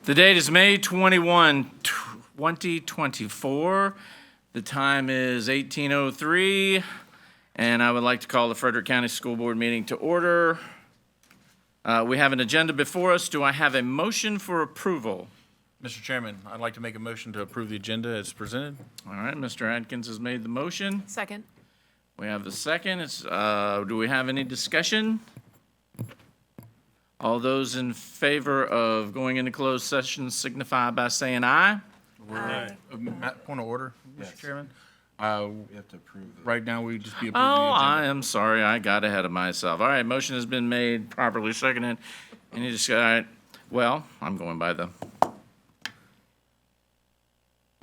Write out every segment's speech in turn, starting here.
The date is May 21, 2024. The time is 18:03, and I would like to call the Frederick County School Board meeting to order. We have an agenda before us. Do I have a motion for approval? Mr. Chairman, I'd like to make a motion to approve the agenda as presented. All right, Mr. Atkins has made the motion. Second. We have the second. Do we have any discussion? All those in favor of going into closed session signify by saying aye. Aye. Point of order, Yes. Mr. Chairman. We have to approve the. Right now, we just be approving the Oh, I agenda. am sorry. I got ahead of myself. All right, motion has been made, properly seconded. Any discussion? All right. Well, I'm going by the.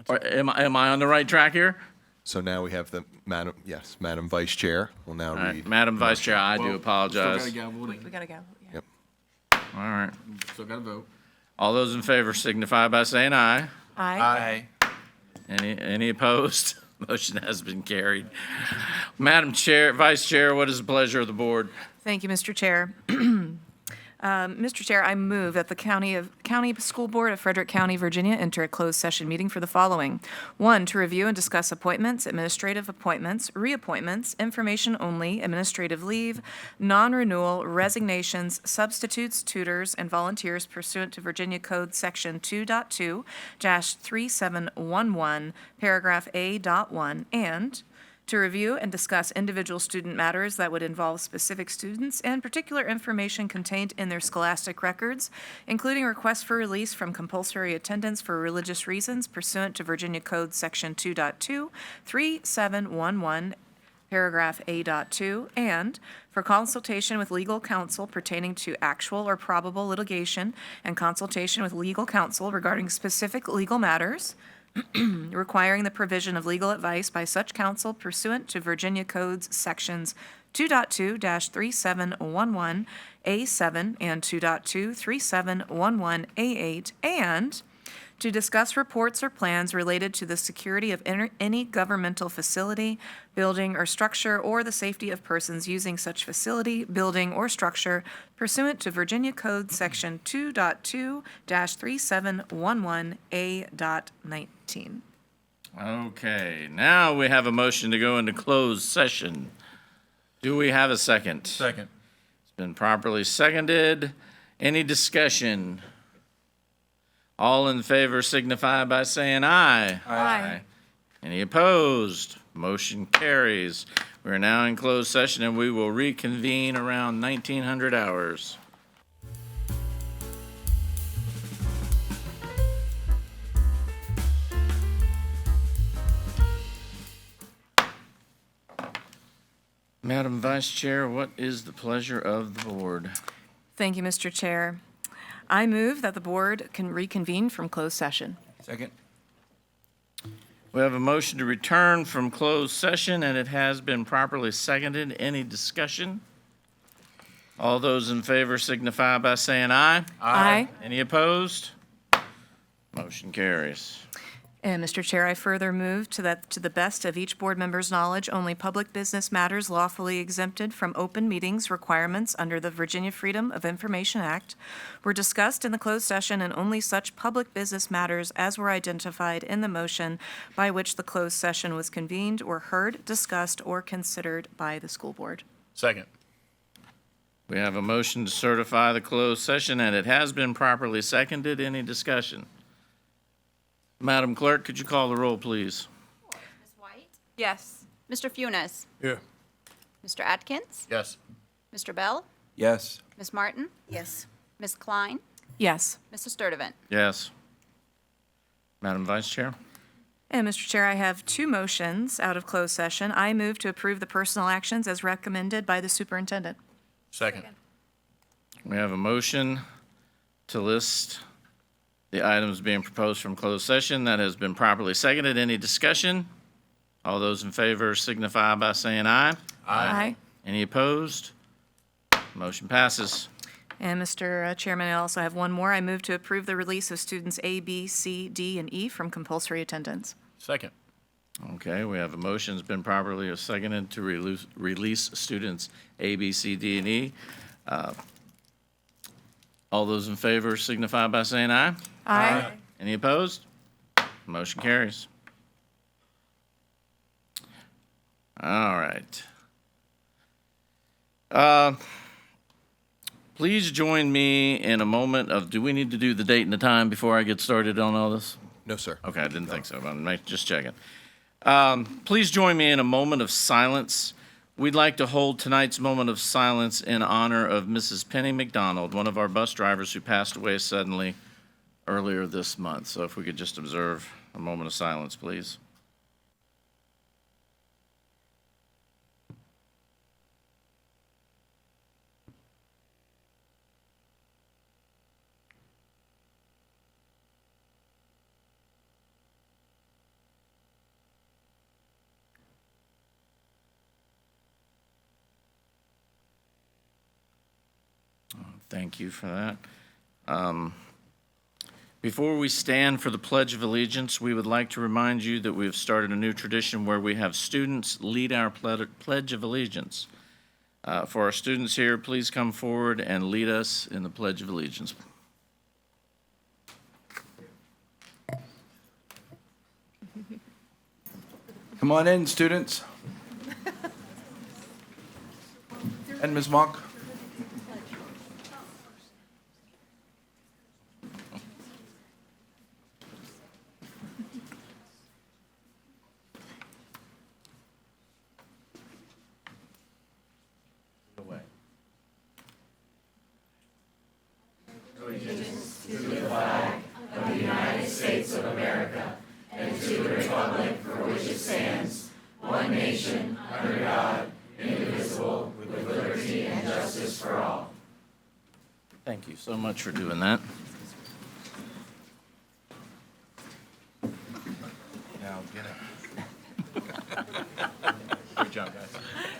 Am I on the right track here? So now we have the Madam Vice Chair will now All right, read. Madam Vice Chair, I do Still apologize. gotta gavel We it. gotta go. Yeah. Yep. All right. Still gotta vote. All those in favor signify by saying aye. Aye. Any opposed? Motion has been carried. Madam Chair, Vice Chair, what is the pleasure of the board? Thank you, Mr. Chair. Mr. Chair, I move that the County School Board of Frederick County, Virginia, enter a closed session meeting for the following. 1, to review and discuss appointments, administrative appointments, reappointments, information only, administrative leave, non-renewal, resignations, substitutes, tutors, and volunteers pursuant to Virginia Code Section 2.2-3711, paragraph A.1, and to review and discuss individual student matters that would involve specific students and particular information contained in their scholastic records, including requests for release from compulsory attendance for religious reasons pursuant to Virginia Code Section 2.2-3711, paragraph A.2, and for consultation with legal counsel pertaining to actual or probable litigation and consultation with legal counsel regarding specific legal matters, requiring the provision of legal advice by such counsel pursuant to Virginia Codes Sections 2.2-3711A7 and 2.2-3711A8, and to discuss reports or plans related to the security of any governmental facility, building, or structure, or the safety of persons using such facility, building, or structure pursuant to Virginia Code Section 2.2-3711A.19. Okay, now we have a motion to go into closed session. Do we have a second? Second. It's been properly seconded. Any discussion? All in favor signify by saying aye. Aye. Any opposed? Motion carries. We are now in closed session and we will reconvene around 1900 hours. Madam Vice Chair, what is the pleasure of the board? Thank you, Mr. Chair. I move that the board can reconvene from closed session. Second. We have a motion to return from closed session, and it has been properly seconded. Any discussion? All those in favor signify by saying aye. Aye. Any opposed? Motion carries. And Mr. Chair, I further move to the best of each board member's knowledge, only public business matters lawfully exempted from open meetings requirements under the Virginia Freedom of Information Act were discussed in the closed session, and only such public business matters as were identified in the motion by which the closed session was convened were heard, discussed, or considered by the school board. Second. We have a motion to certify the closed session, and it has been properly seconded. Any discussion? Madam Clerk, could you call the roll, please? Ms. White? Yes. Mr. Funes? Yeah. Mr. Atkins? Yes. Mr. Bell? Yes. Ms. Martin? Yes. Ms. Klein? Yes. Mr. Sturdivant? Yes. Madam Vice Chair? And Mr. Chair, I have two motions out of closed session. I move to approve the personal actions as recommended by the superintendent. Second. We have a motion to list the items being proposed from closed session that has been properly seconded. Any discussion? All those in favor signify by saying aye. Aye. Any opposed? Motion passes. And Mr. Chairman, I also have one more. I move to approve the release of students A, B, C, D, and E from compulsory attendance. Second. Okay, we have a motion that's been properly seconded to release students A, B, C, D, and E. All those in favor signify by saying aye. Aye. Any opposed? Motion carries. All right. Please join me in a moment of, do we need to do the date and the time before I get started on all this? No, sir. Okay, I didn't think so, but I'm just checking. Please join me in a moment of silence. We'd like to hold tonight's moment of silence in honor of Mrs. Penny McDonald, one of our bus drivers who passed away suddenly earlier this month. So if we could just observe a moment of silence, please. Thank you for that. Before we stand for the Pledge of Allegiance, we would like to remind you that we have started a new tradition where we have students lead our Pledge of Allegiance. For our students here, please come forward and lead us in the Pledge of Allegiance. Come on in, students. And Ms. Monk. Thank you so much for doing that. Now, get it. Great job, guys.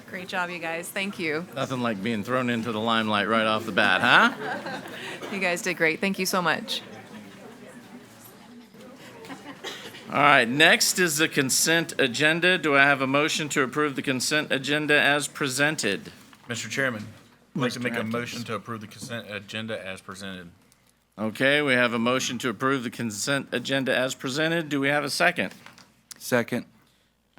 Great job, you guys. Thank you. Nothing like being thrown into the limelight right off the bat, huh? You guys did great. Thank you so much. All right, next is the consent agenda. Do I have a motion to approve the consent agenda as presented? Mr. Chairman, I'd like to Mr. make a Atkins. motion to approve the consent agenda as presented. Okay, we have a motion to approve the consent agenda as presented. Do we have a second? Second.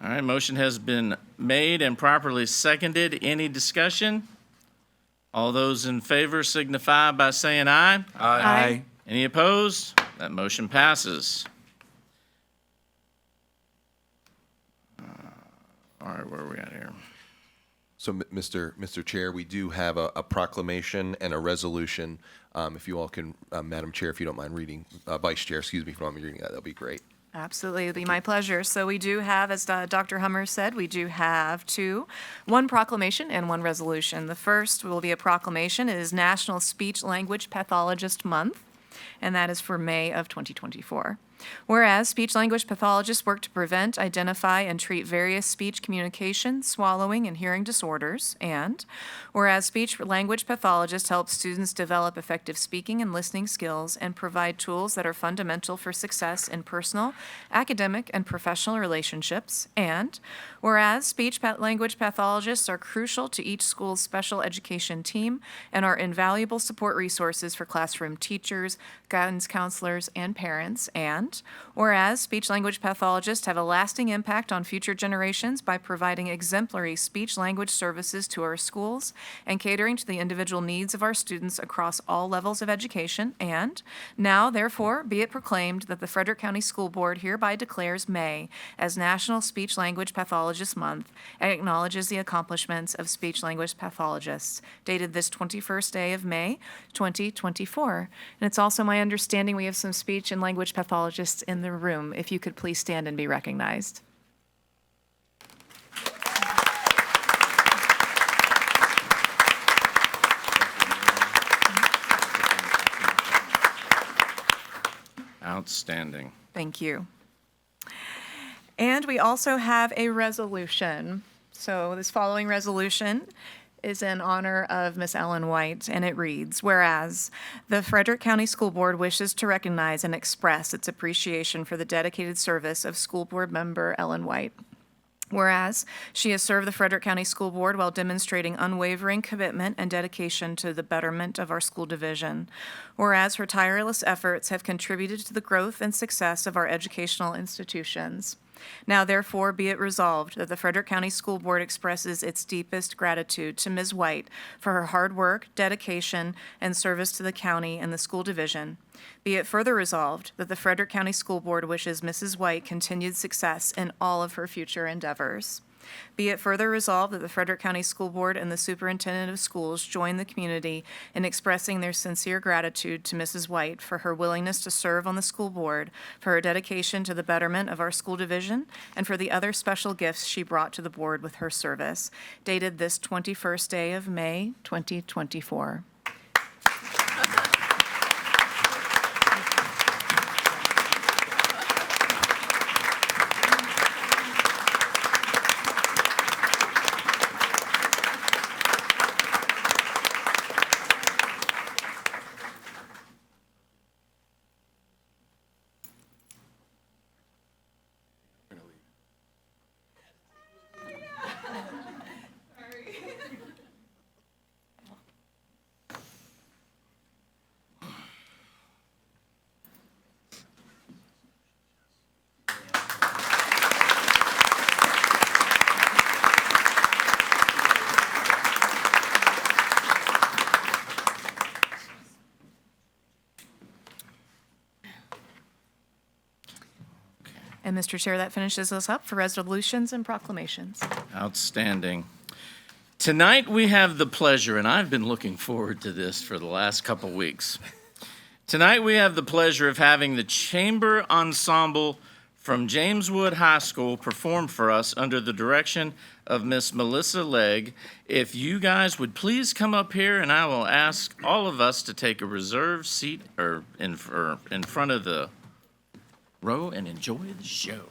All right, motion has been made and properly seconded. Any discussion? All those in favor signify by saying aye. Aye. Any opposed? That motion passes. All right, where are we at here? So, Mr. Chair, we do have a proclamation and a resolution. If you all can, Madam Chair, if you don't mind reading, Vice Chair, excuse me, if you don't mind reading that, that'll be great. Absolutely, it'll be my pleasure. So we do have, as Dr. Hummer said, we do have one proclamation and one resolution. The first will be a proclamation. It is National Speech Language Pathologist Month, and that is for May of 2024. Whereas speech-language pathologists work to prevent, identify, and treat various speech communication, swallowing, and hearing disorders, and whereas speech-language pathologists help students develop effective speaking and listening skills and provide tools that are fundamental for success in personal, academic, and professional relationships, and whereas speech-language pathologists are crucial to each school's special education team and are invaluable support resources for classroom teachers, guidance counselors, and parents, and whereas speech-language pathologists have a lasting impact on future generations by providing exemplary speech-language services to our schools and catering to the individual needs of our students across all levels of education, and now, therefore, be it proclaimed that the Frederick County School Board hereby declares May as National Speech-Language Pathologist Month and acknowledges the accomplishments of speech-language pathologists, dated this 21st day of May, 2024. And it's also my understanding we have some speech and language pathologists in the room. If you could please stand and be recognized. Outstanding. Thank you. And we also have a resolution. So this following resolution is in honor of Miss Ellen White, and it reads, whereas the Frederick County School Board wishes to recognize and express its appreciation for the dedicated service of School Board member Ellen White. Whereas she has served the Frederick County School Board while demonstrating unwavering commitment and dedication to the betterment of our school division. Whereas her tireless efforts have contributed to the growth and success of our educational institutions. Now therefore be it resolved that the Frederick County School Board expresses its deepest gratitude to Ms. White for her hard work, dedication, and service to the county and the school division. Be it further resolved that the Frederick County School Board wishes Mrs. White continued success in all of her future endeavors. Be it further resolved that the Frederick County School Board and the Superintendent of Schools join the community in expressing their sincere gratitude to Mrs. White for her willingness to serve on the school board, for her dedication to the betterment of our school division, and for the other special gifts she brought to the board with her service. Dated this 21st day of May, 2024. And Mr. Chair, that finishes us up for resolutions and proclamations. Outstanding. Tonight, we have the pleasure, and I've been looking forward to this for the last couple weeks. Tonight, we have the pleasure of having the Chamber Ensemble from Jameswood High School perform for us under the direction of Miss Melissa Legg. If you guys would please come up here, and I will ask all of us to take a reserved seat or in front of the row and enjoy the show.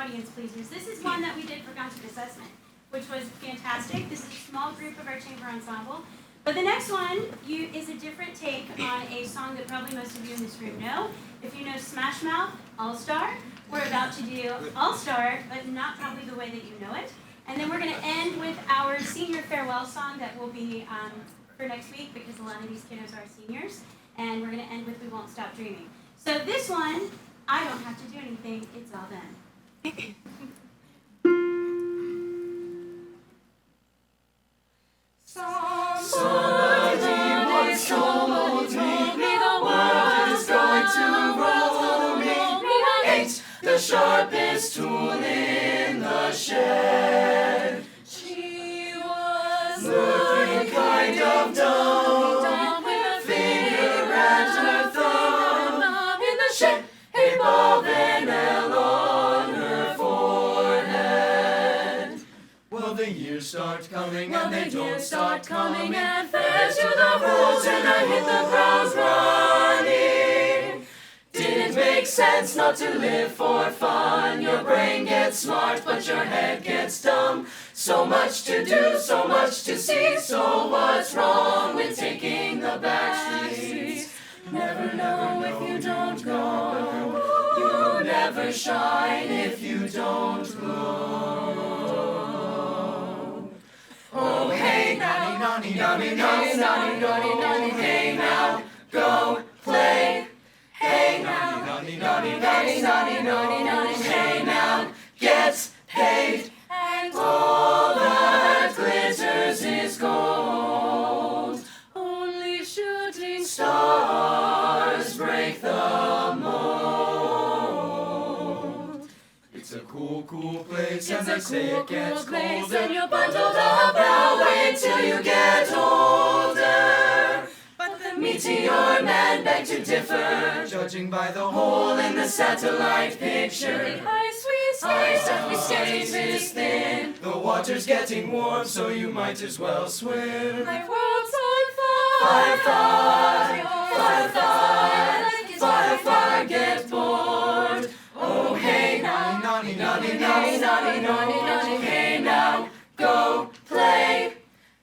audience pleasers. This is one that we did for concert assessment, which was fantastic. This is a small group of our chamber ensemble. But the next one is a different take on a song that probably most of you in this room know. If you know Smash Mouth, All Star, we're about to do All Star, but not probably the way that you know it. And then we're going to end with our senior farewell song that will be for next week, because a lot of these kiddos are seniors. And we're going to end with We Won't Stop Dreaming. So this one, I don't have to do anything, it's all done. Somebody once told me the world is going to roll me. Ain't the sharpest tool in the shed. She was looking kind of dumb, with a finger and her thumb in the shape of an L on her forehead. Well, the years start coming and they don't start coming, and fast to the rules and I hit the ground running. Didn't make sense not to live for fun. Your brain gets smart, but your head gets dumb. So much to do, so much to see. So what's wrong with taking the back streets? Never know if you don't go. You never shine if you don't glow. Oh hey now, naughty, naughty, naughty, naughty, naughty, naughty, hey now, go play. Hey now, naughty, naughty, naughty, naughty, naughty, naughty, hey now, get paid. And all that glitters is gold. Only shooting stars break the mold. It's a cool, cool place, and they say it gets cold, and you're bundled up now, wait till you get older. But the meteor man begged to differ, judging by the hole in the satellite picture. Ice we skates is thin. The water's getting warm, so you might as well swim. My world's on fire, fire, fire, fire, fire, fire, get bored. Oh hey now, naughty, naughty, naughty, naughty, naughty, naughty, hey now, go play.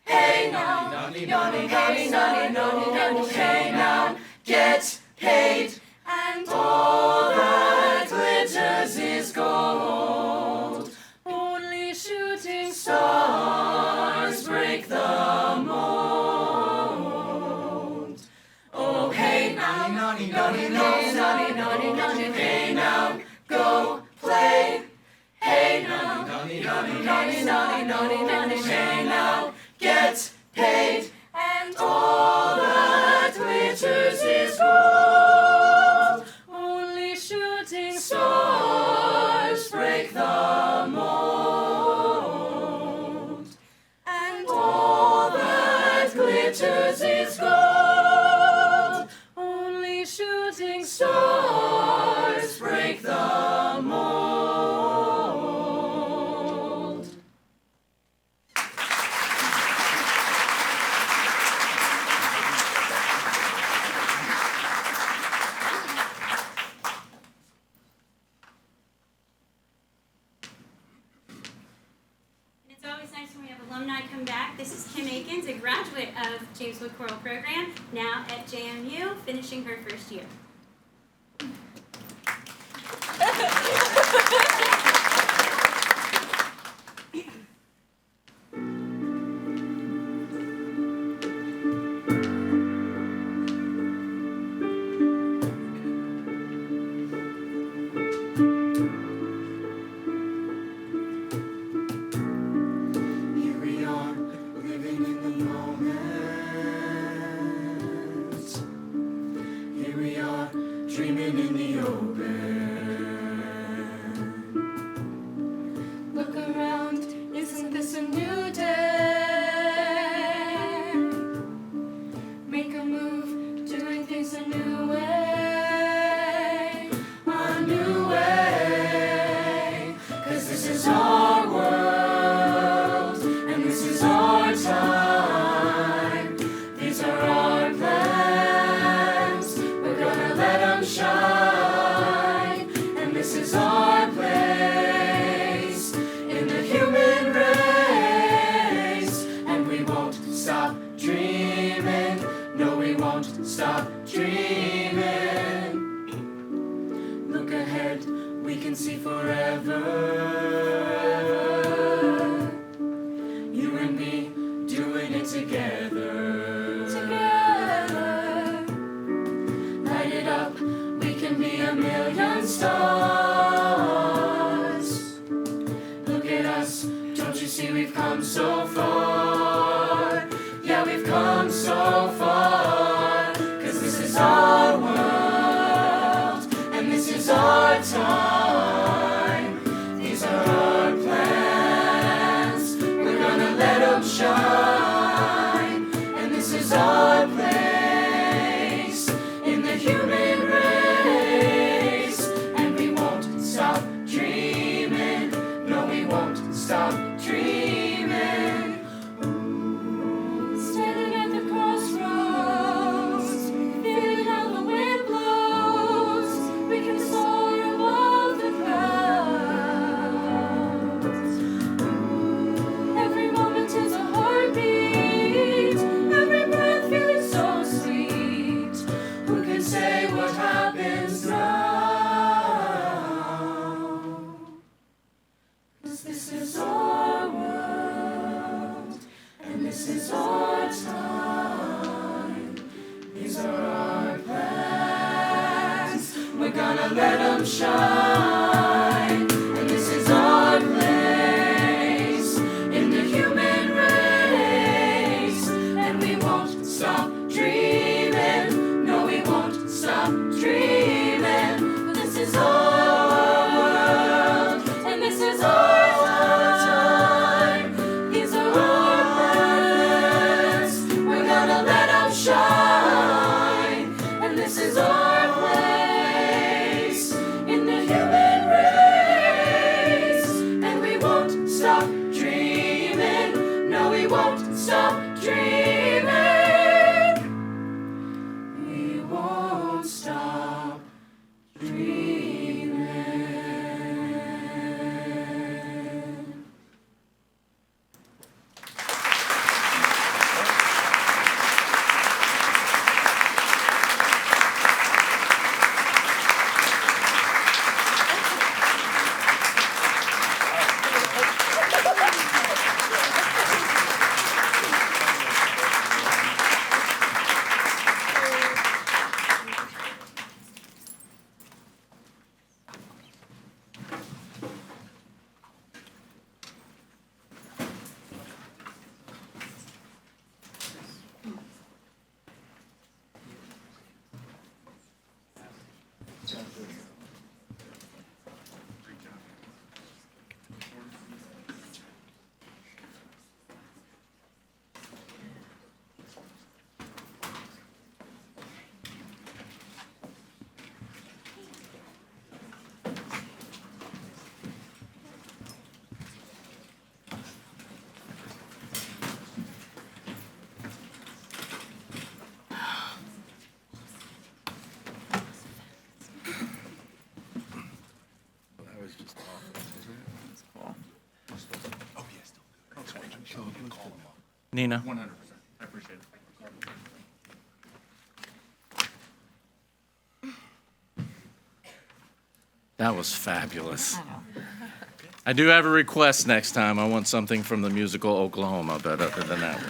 Hey now, naughty, naughty, naughty, naughty, naughty, naughty, hey now, get paid. And all that glitters is gold. Only shooting stars break the mold. Oh hey now, naughty, naughty, naughty, naughty, naughty, naughty, hey now, go play. Hey now, naughty, naughty, naughty, naughty, naughty, naughty, hey now, get paid. And all that glitters is gold. Only shooting stars break the mold. And all that glitters is gold. Only shooting stars break the mold. And it's always nice when we have alumni come back. This is Kim Akins, a graduate of James Wood Choral Program, now at JMU, finishing her first year. Here we are, living in the moment. Here we are, can see forever. You and me doing it together. Together. Light it up, we can be a million stars. Look at us, don't you see we've come so far? Yeah, we've come so far. 'Cause this is our world, and this is our time. These are our plans, we're gonna let them shine. And this is our place in the human race. And we won't stop dreaming, no we won't stop dreaming. Standing at the crossroads, feeling how the wind blows. We can soar above the clouds. Every moment is a heartbeat, every breath feeling so sweet. Who can say what happens now? 'Cause this is our world, and this is our time. These are our plans, we're gonna let them shine. And this is our place in the human race. And we won't stop dreaming, no we won't stop dreaming. This is our world, and this is our time. These are our plans, we're gonna let them shine. And this is our place in the human race. And we won't stop dreaming, no we won't stop dreaming. We won't stop dreaming. Nina? 100%. I appreciate it. That was fabulous. I do have a request next time. I want something from the musical Oklahoma, but other than that.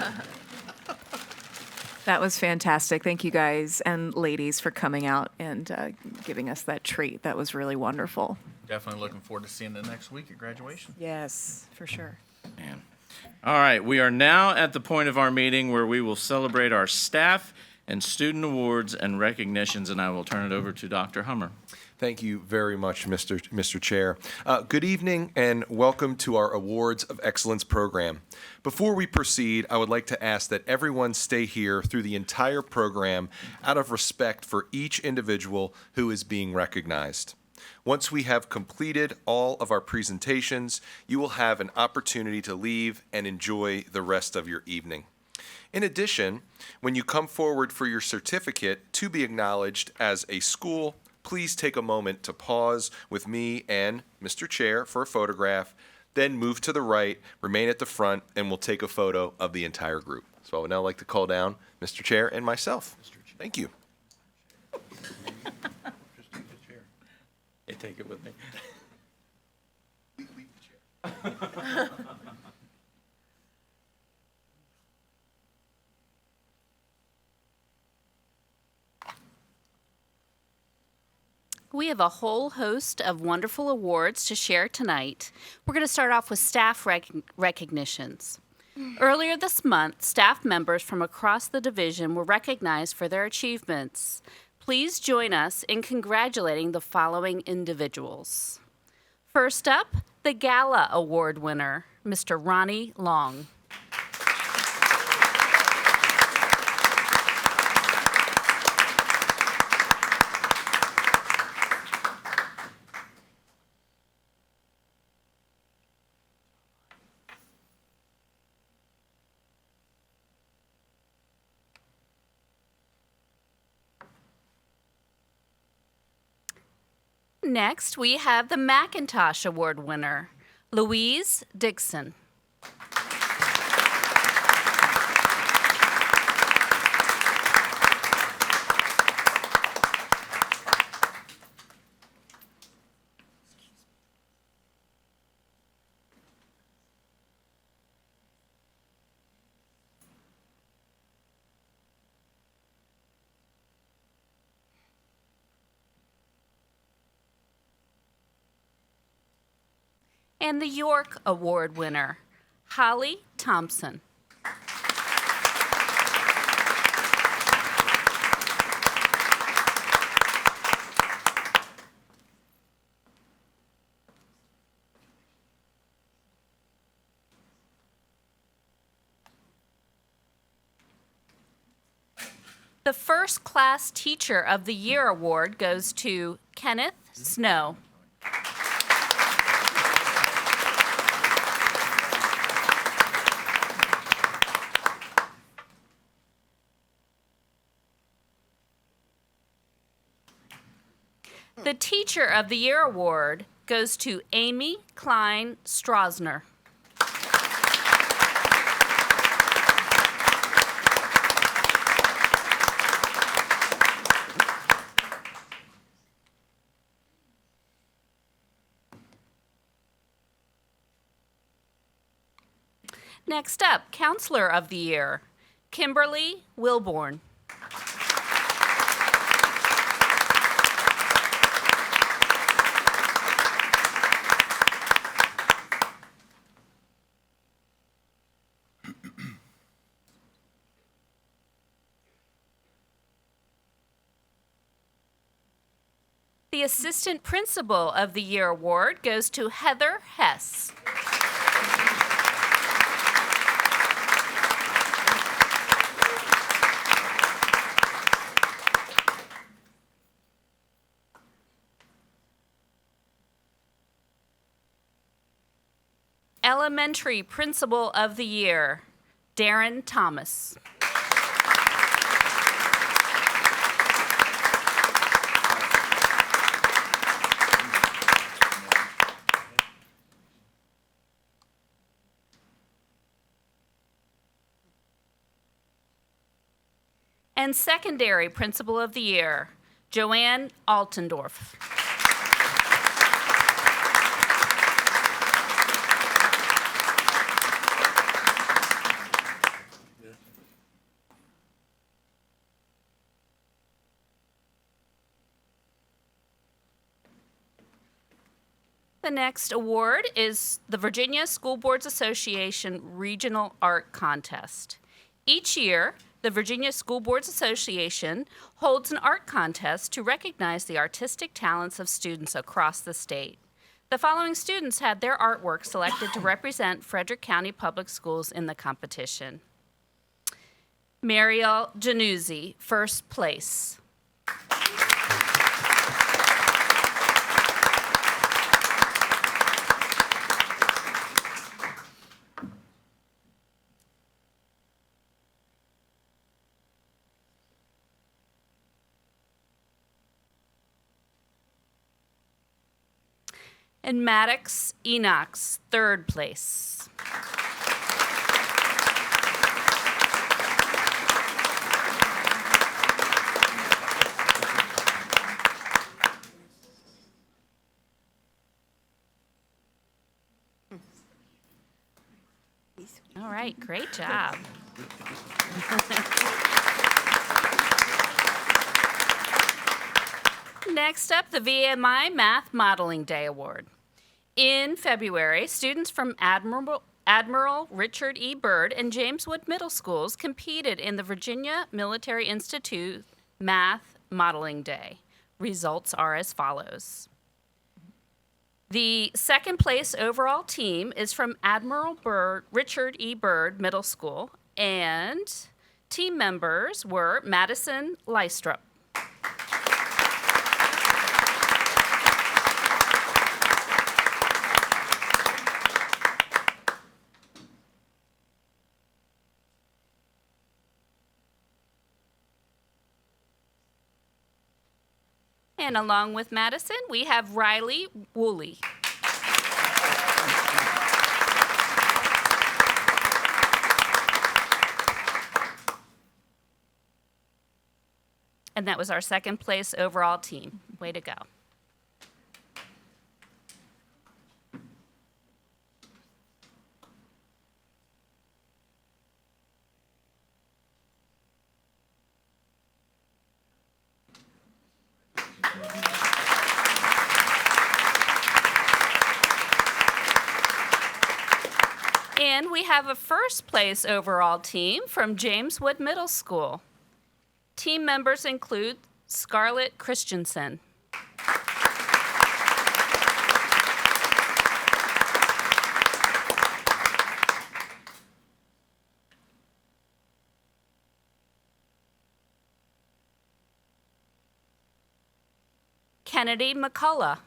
That was fantastic. Thank you guys and ladies for coming out and giving us that treat. That was really wonderful. Definitely looking forward to seeing it next week at graduation. Yes, for sure. Man. All right, we are now at the point of our meeting where we will celebrate our staff and student awards and recognitions, and I will turn it over to Dr. Hummer. Thank you very much, Mr. Chair. Good evening and welcome to our Awards of Excellence program. Before we proceed, I would like to ask that everyone stay here through the entire program out of respect for each individual who is being recognized. Once we have completed all of our presentations, you will have an opportunity to leave and enjoy the rest of your evening. In addition, when you come forward for your certificate to be acknowledged as a school, please take a moment to pause with me and Mr. Chair for a photograph, then move to the right, remain at the front, and we'll take a photo of the entire group. So I would now like to call down Mr. Chair and myself. Thank you. Hey, take it with me. We have a whole host of wonderful awards to share tonight. We're going to start off with staff recognitions. Earlier this month, staff members from across the division were recognized for their achievements. Please join us in congratulating the following individuals. First up, the Gala Award winner, Mr. Ronnie Long. Next, we have the Macintosh Award winner, Louise Dixon. And the York Award winner, Holly Thompson. The First Class Teacher of the Year award goes to Kenneth Snow. The Teacher of the Year award goes to Amy Klein Strasner. Next up, Counselor of the Year, Kimberly Wilborn. The Assistant Principal of the Year award goes to Heather Hess. Elementary Principal of the Year, Darren Thomas. And Secondary Principal of the Year, Joanne Altendorf. The next award is the Virginia School Boards Association Regional Art Contest. Each year, the Virginia School Boards Association holds an art contest to recognize the artistic talents of students across the state. The following students had their artwork selected to represent Frederick County Public Schools in the competition. Mariel Januzzi, first place. And Maddox Enox, third place. All right, great job. Next up, the VMI Math Modeling Day Award. In February, students from Admiral Richard E. Byrd and James Wood Middle Schools competed in the Virginia Military Institute Math Modeling Day. Results are as follows. The second place overall team is from Richard E. Byrd Middle School, and team members were Madison Lystrup. And along with Madison, we have Riley Woolley. And that was our second place overall team. Way to go. And we have a first place overall team from James Wood Middle School. Team members include Scarlett Christensen. Kennedy McCullough.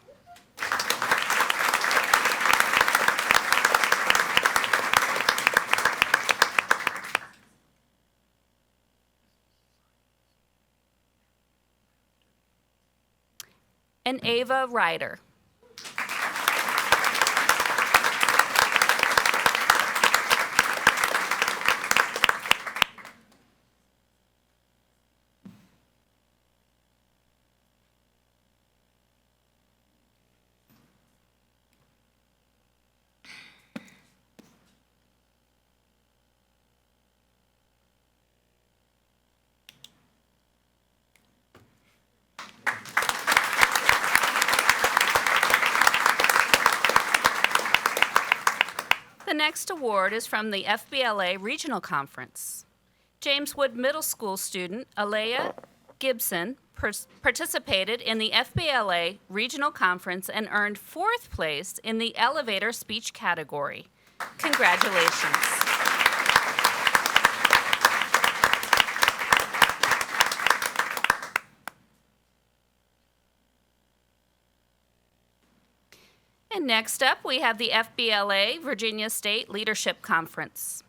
And Ava Ryder. The next award is from the FBLA Regional Conference. James Wood Middle School student Alea Gibson participated in the FBLA Regional Conference and earned 4th place in the elevator speech category. Congratulations. And next up, we have the FBLA Virginia State Leadership Conference.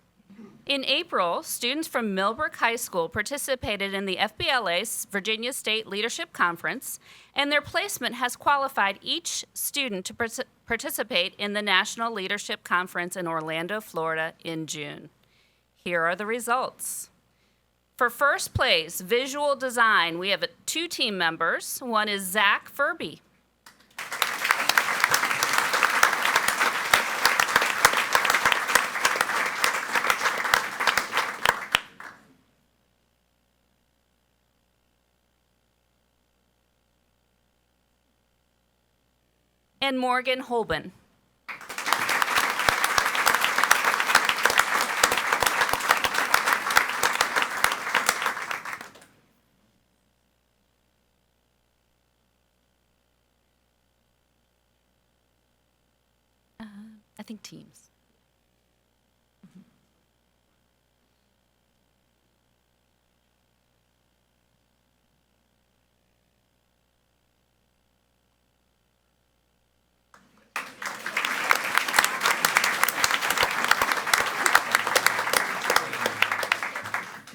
In April, students from Millbrook High School participated in the FBLA's Virginia State Leadership Conference, and their placement has qualified each student to participate in the National Leadership Conference in Orlando, Florida in June. Here are the results. For first place, visual design, we have 2 team members. One is Zach Furby. And Morgan Holben. I think teams.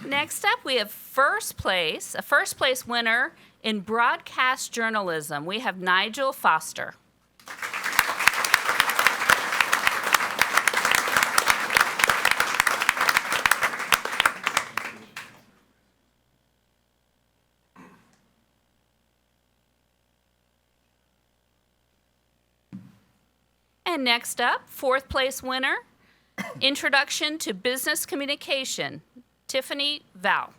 Next up, we have a first place winner in broadcast journalism. We have Nigel Foster. And next up, 4th place winner, Introduction to Business Communication, Tiffany Val.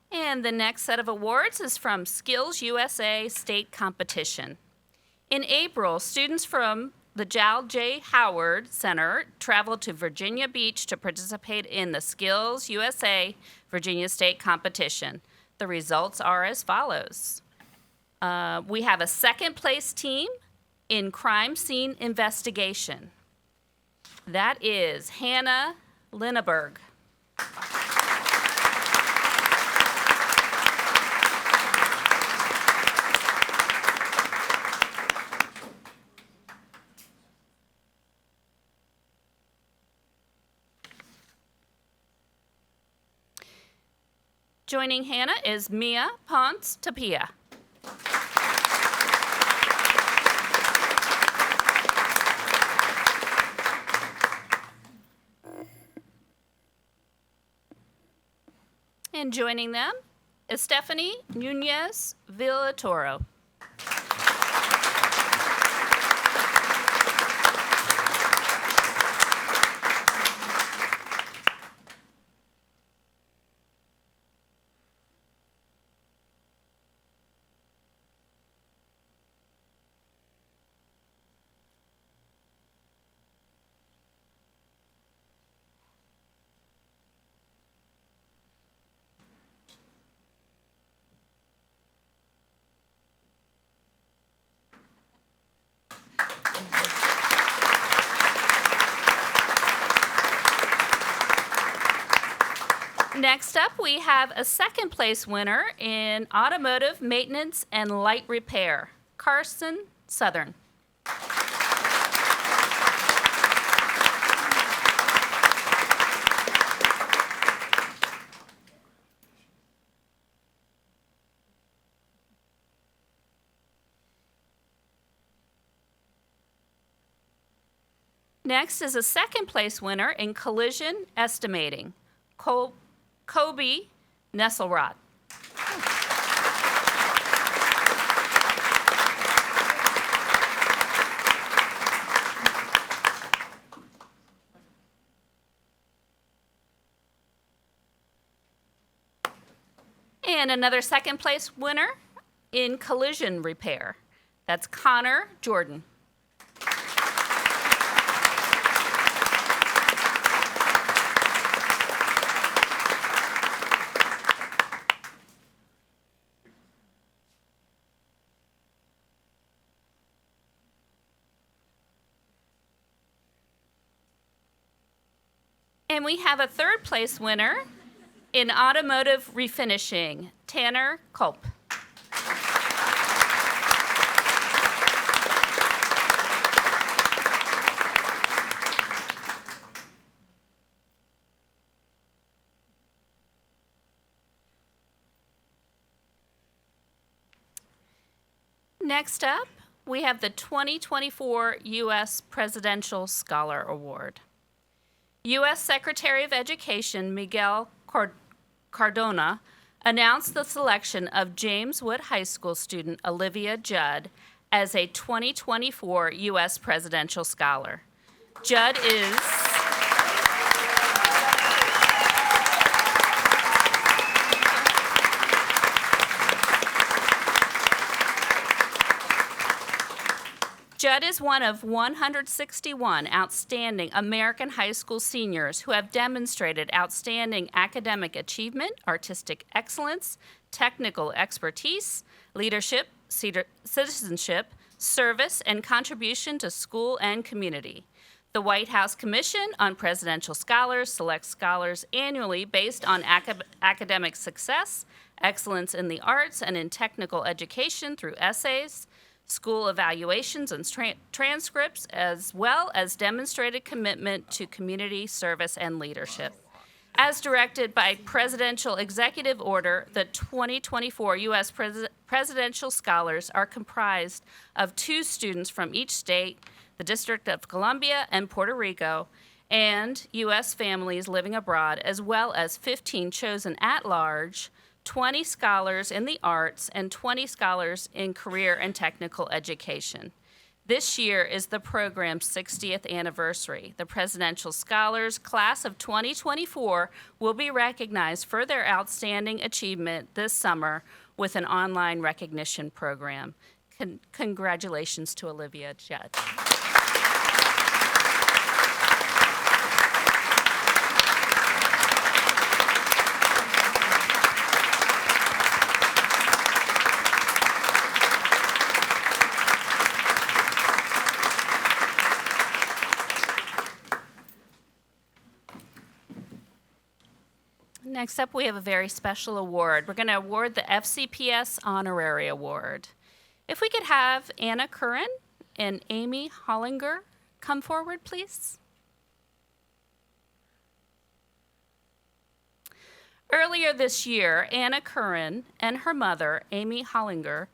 And the next set of awards is from Skills USA State Competition. In April, students from the Jal J. Howard Center traveled to Virginia Beach to participate in the Skills USA Virginia State Competition. The results are as follows. We have a second place team in crime scene investigation. That is Hannah Linneberg. Joining Hannah is Mia Ponce Tapia. And joining them is Stephanie Nunez Villatoro. Next up, we have a second place winner in automotive maintenance and light repair, Carson Southern. Next is a second place winner in collision estimating, Kobe Nesselrod. And another second place winner in collision repair. That's Connor Jordan. And we have a third place winner in automotive refinishing, Tanner Culp. Next up, we have the 2024 U.S. Presidential Scholar Award. U.S. Secretary of Education Miguel Cardona announced the selection of James Wood High School student Olivia Judd as a 2024 U.S. Presidential Scholar. Judd is one of 161 outstanding American high school seniors who have demonstrated outstanding academic achievement, artistic excellence, technical expertise, leadership, citizenship, service, and contribution to school and community. The White House Commission on Presidential Scholars selects scholars annually based on academic success, excellence in the arts, and in technical education through essays, school evaluations and transcripts, as well as demonstrated commitment to community service and leadership. As directed by Presidential Executive Order, the 2024 U.S. Presidential Scholars are comprised of 2 students from each state, the District of Columbia and Puerto Rico, and U.S. families living abroad, as well as 15 chosen at large, 20 scholars in the arts, and 20 scholars in career and technical education. This year is the program's 60th anniversary. The Presidential Scholars Class of 2024 will be recognized for their outstanding achievement this summer with an online recognition program. Congratulations to Olivia Judd. Next up, we have a very special award. We're going to award the FCPS Honorary Award. If we could have Anna Curran and Amy Hollinger come forward, please. Earlier this year, Anna Curran and her mother, Amy Hollinger,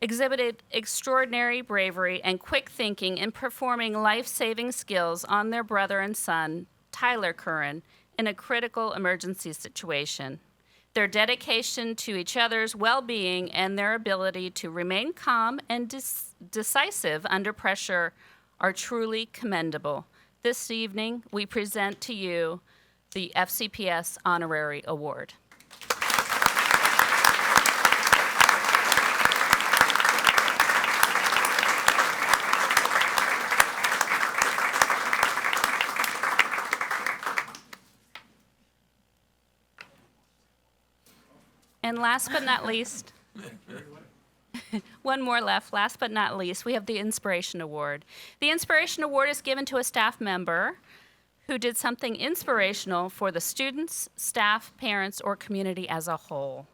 exhibited extraordinary bravery and quick thinking in performing life-saving skills on their brother and son, Tyler Curran, in a critical emergency situation. Their dedication to each other's well-being and their ability to remain calm and decisive under pressure are truly commendable. This evening, we present to you the FCPS Honorary Award. And last but not least, one more left. Last but not least, we have the Inspiration Award. The Inspiration Award is given to a staff member who did something inspirational for the students, staff, parents, or community as a whole.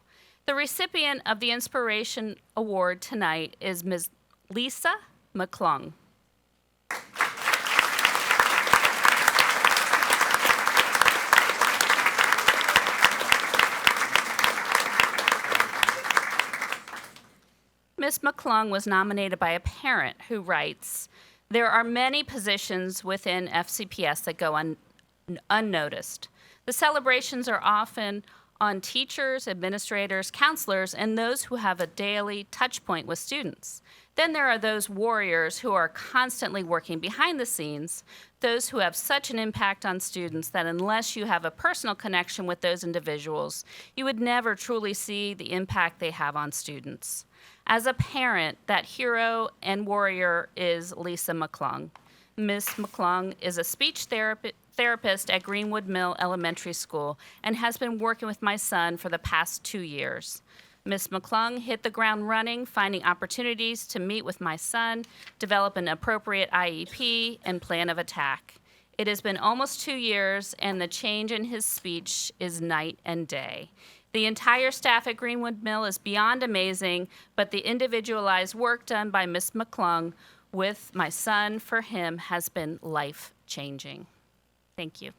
The recipient of the Inspiration Award tonight is Ms. Lisa McClung. Ms. McClung was nominated by a parent who writes, "There are many positions within FCPS that go unnoticed. The celebrations are often on teachers, administrators, counselors, and those who have a daily touch point with students. Then there are those warriors who are constantly working behind the scenes, those who have such an impact on students that unless you have a personal connection with those individuals, you would never truly see the impact they have on students. As a parent, that hero and warrior is Lisa McClung. Ms. McClung is a speech therapist at Greenwood Mill Elementary School and has been working with my son for the past 2 years. Ms. McClung hit the ground running, finding opportunities to meet with my son, develop an appropriate IEP, and plan of attack. It has been almost 2 years, and the change in his speech is night and day. The entire staff at Greenwood Mill is beyond amazing, but the individualized work done by Ms. McClung with my son for him has been life-changing. Thank you.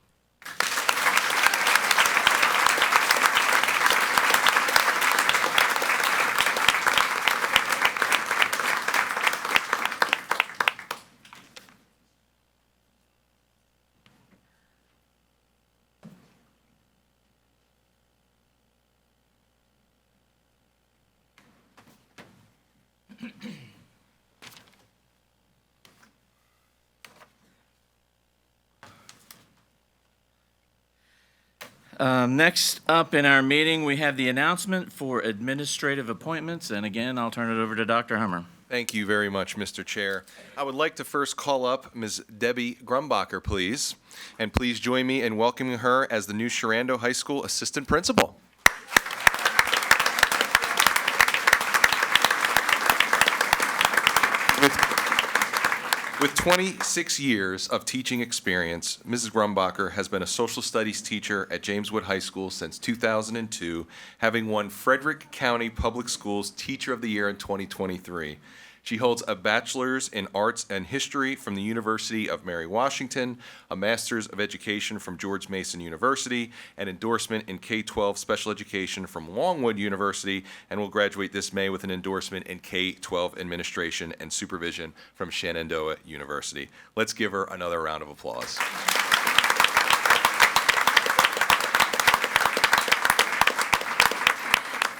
Next up in our meeting, we have the announcement for administrative appointments. And again, I'll turn it over to Dr. Hummer. Thank you very much, Mr. Chair. I would like to first call up Ms. Debbie Grumbacher, please. And please join me in welcoming her as the new Sharando High School Assistant Principal. With 26 years of teaching experience, Mrs. Grumbacher has been a social studies teacher at James Wood High School since 2002, having won Frederick County Public Schools Teacher of the Year in 2023. She holds a bachelor's in arts and history from the University of Mary Washington, a master's of education from George Mason University, an endorsement in K-12 special education from Longwood University, and will graduate this May with an endorsement in K-12 administration and supervision from Shenandoah University. Let's give her another round of applause.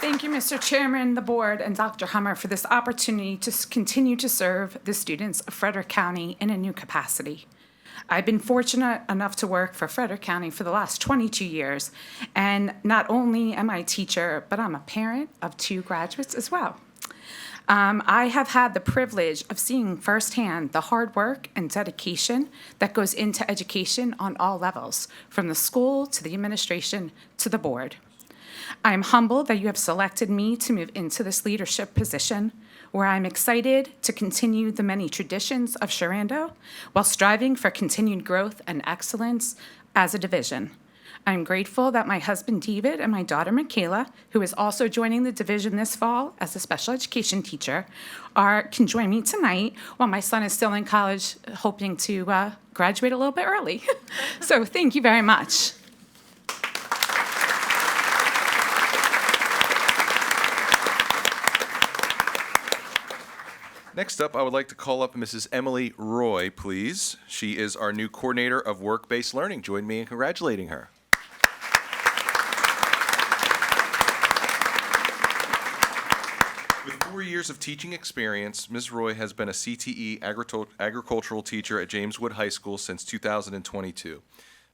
Thank you, Mr. Chairman, the board, and Dr. Hummer for this opportunity to continue to serve the students of Frederick County in a new capacity. I've been fortunate enough to work for Frederick County for the last 22 years, and not only am I a teacher, but I'm a parent of 2 graduates as well. I have had the privilege of seeing firsthand the hard work and dedication that goes into education on all levels, from the school to the administration to the board. I am humbled that you have selected me to move into this leadership position, where I'm excited to continue the many traditions of Shenandoah while striving for continued growth and excellence as a division. I'm grateful that my husband David and my daughter Michaela, who is also joining the division this fall as a special education teacher, can join me tonight while my son is still in college, hoping to graduate a little bit early. So thank you very much. Next up, I would like to call up Mrs. Emily Roy, please. She is our new coordinator of work-based learning. Join me in congratulating her. With 4 years of teaching experience, Ms. Roy has been a CTE agricultural teacher at James Wood High School since 2022.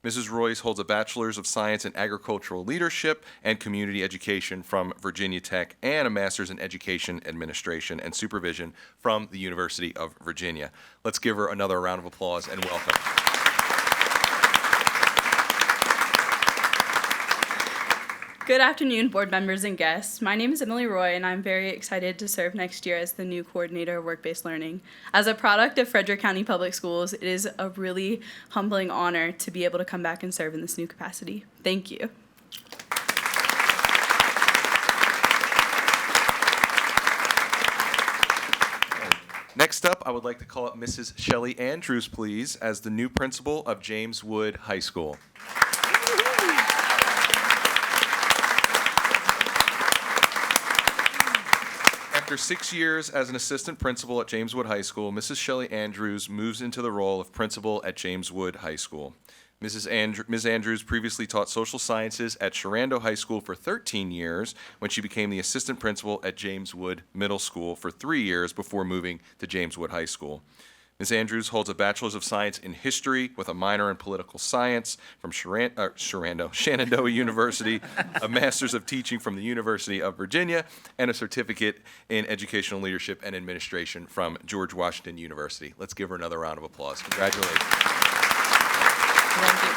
Mrs. Royce holds a Bachelor's of Science in Agricultural Leadership and Community Education from Virginia Tech and a Master's in Education Administration and Supervision from the University of Virginia. Let's give her another round of applause and welcome. Good afternoon, board members and guests. My name is Emily Roy, and I'm very excited to serve next year as the new coordinator of work-based learning. As a product of Frederick County Public Schools, it is a really humbling honor to be able to come back and serve in this new capacity. Thank you. Next up, I would like to call up Mrs. Shelley Andrews, please, as the new principal of James Wood High School. After 6 years as an assistant principal at James Wood High School, Mrs. Shelley Andrews moves into the role of principal at James Wood High School. Ms. Andrews previously taught social sciences at Shenandoah High School for 13 years when she became the assistant principal at James Wood Middle School for 3 years before moving to James Wood High School. Ms. Andrews holds a Bachelor's of Science in History with a minor in Political Science from Shenandoah University, a Master's of Teaching from the University of Virginia, and a certificate in Educational Leadership and Administration from George Washington University. Let's give her another round of applause. Congratulations. Thank you.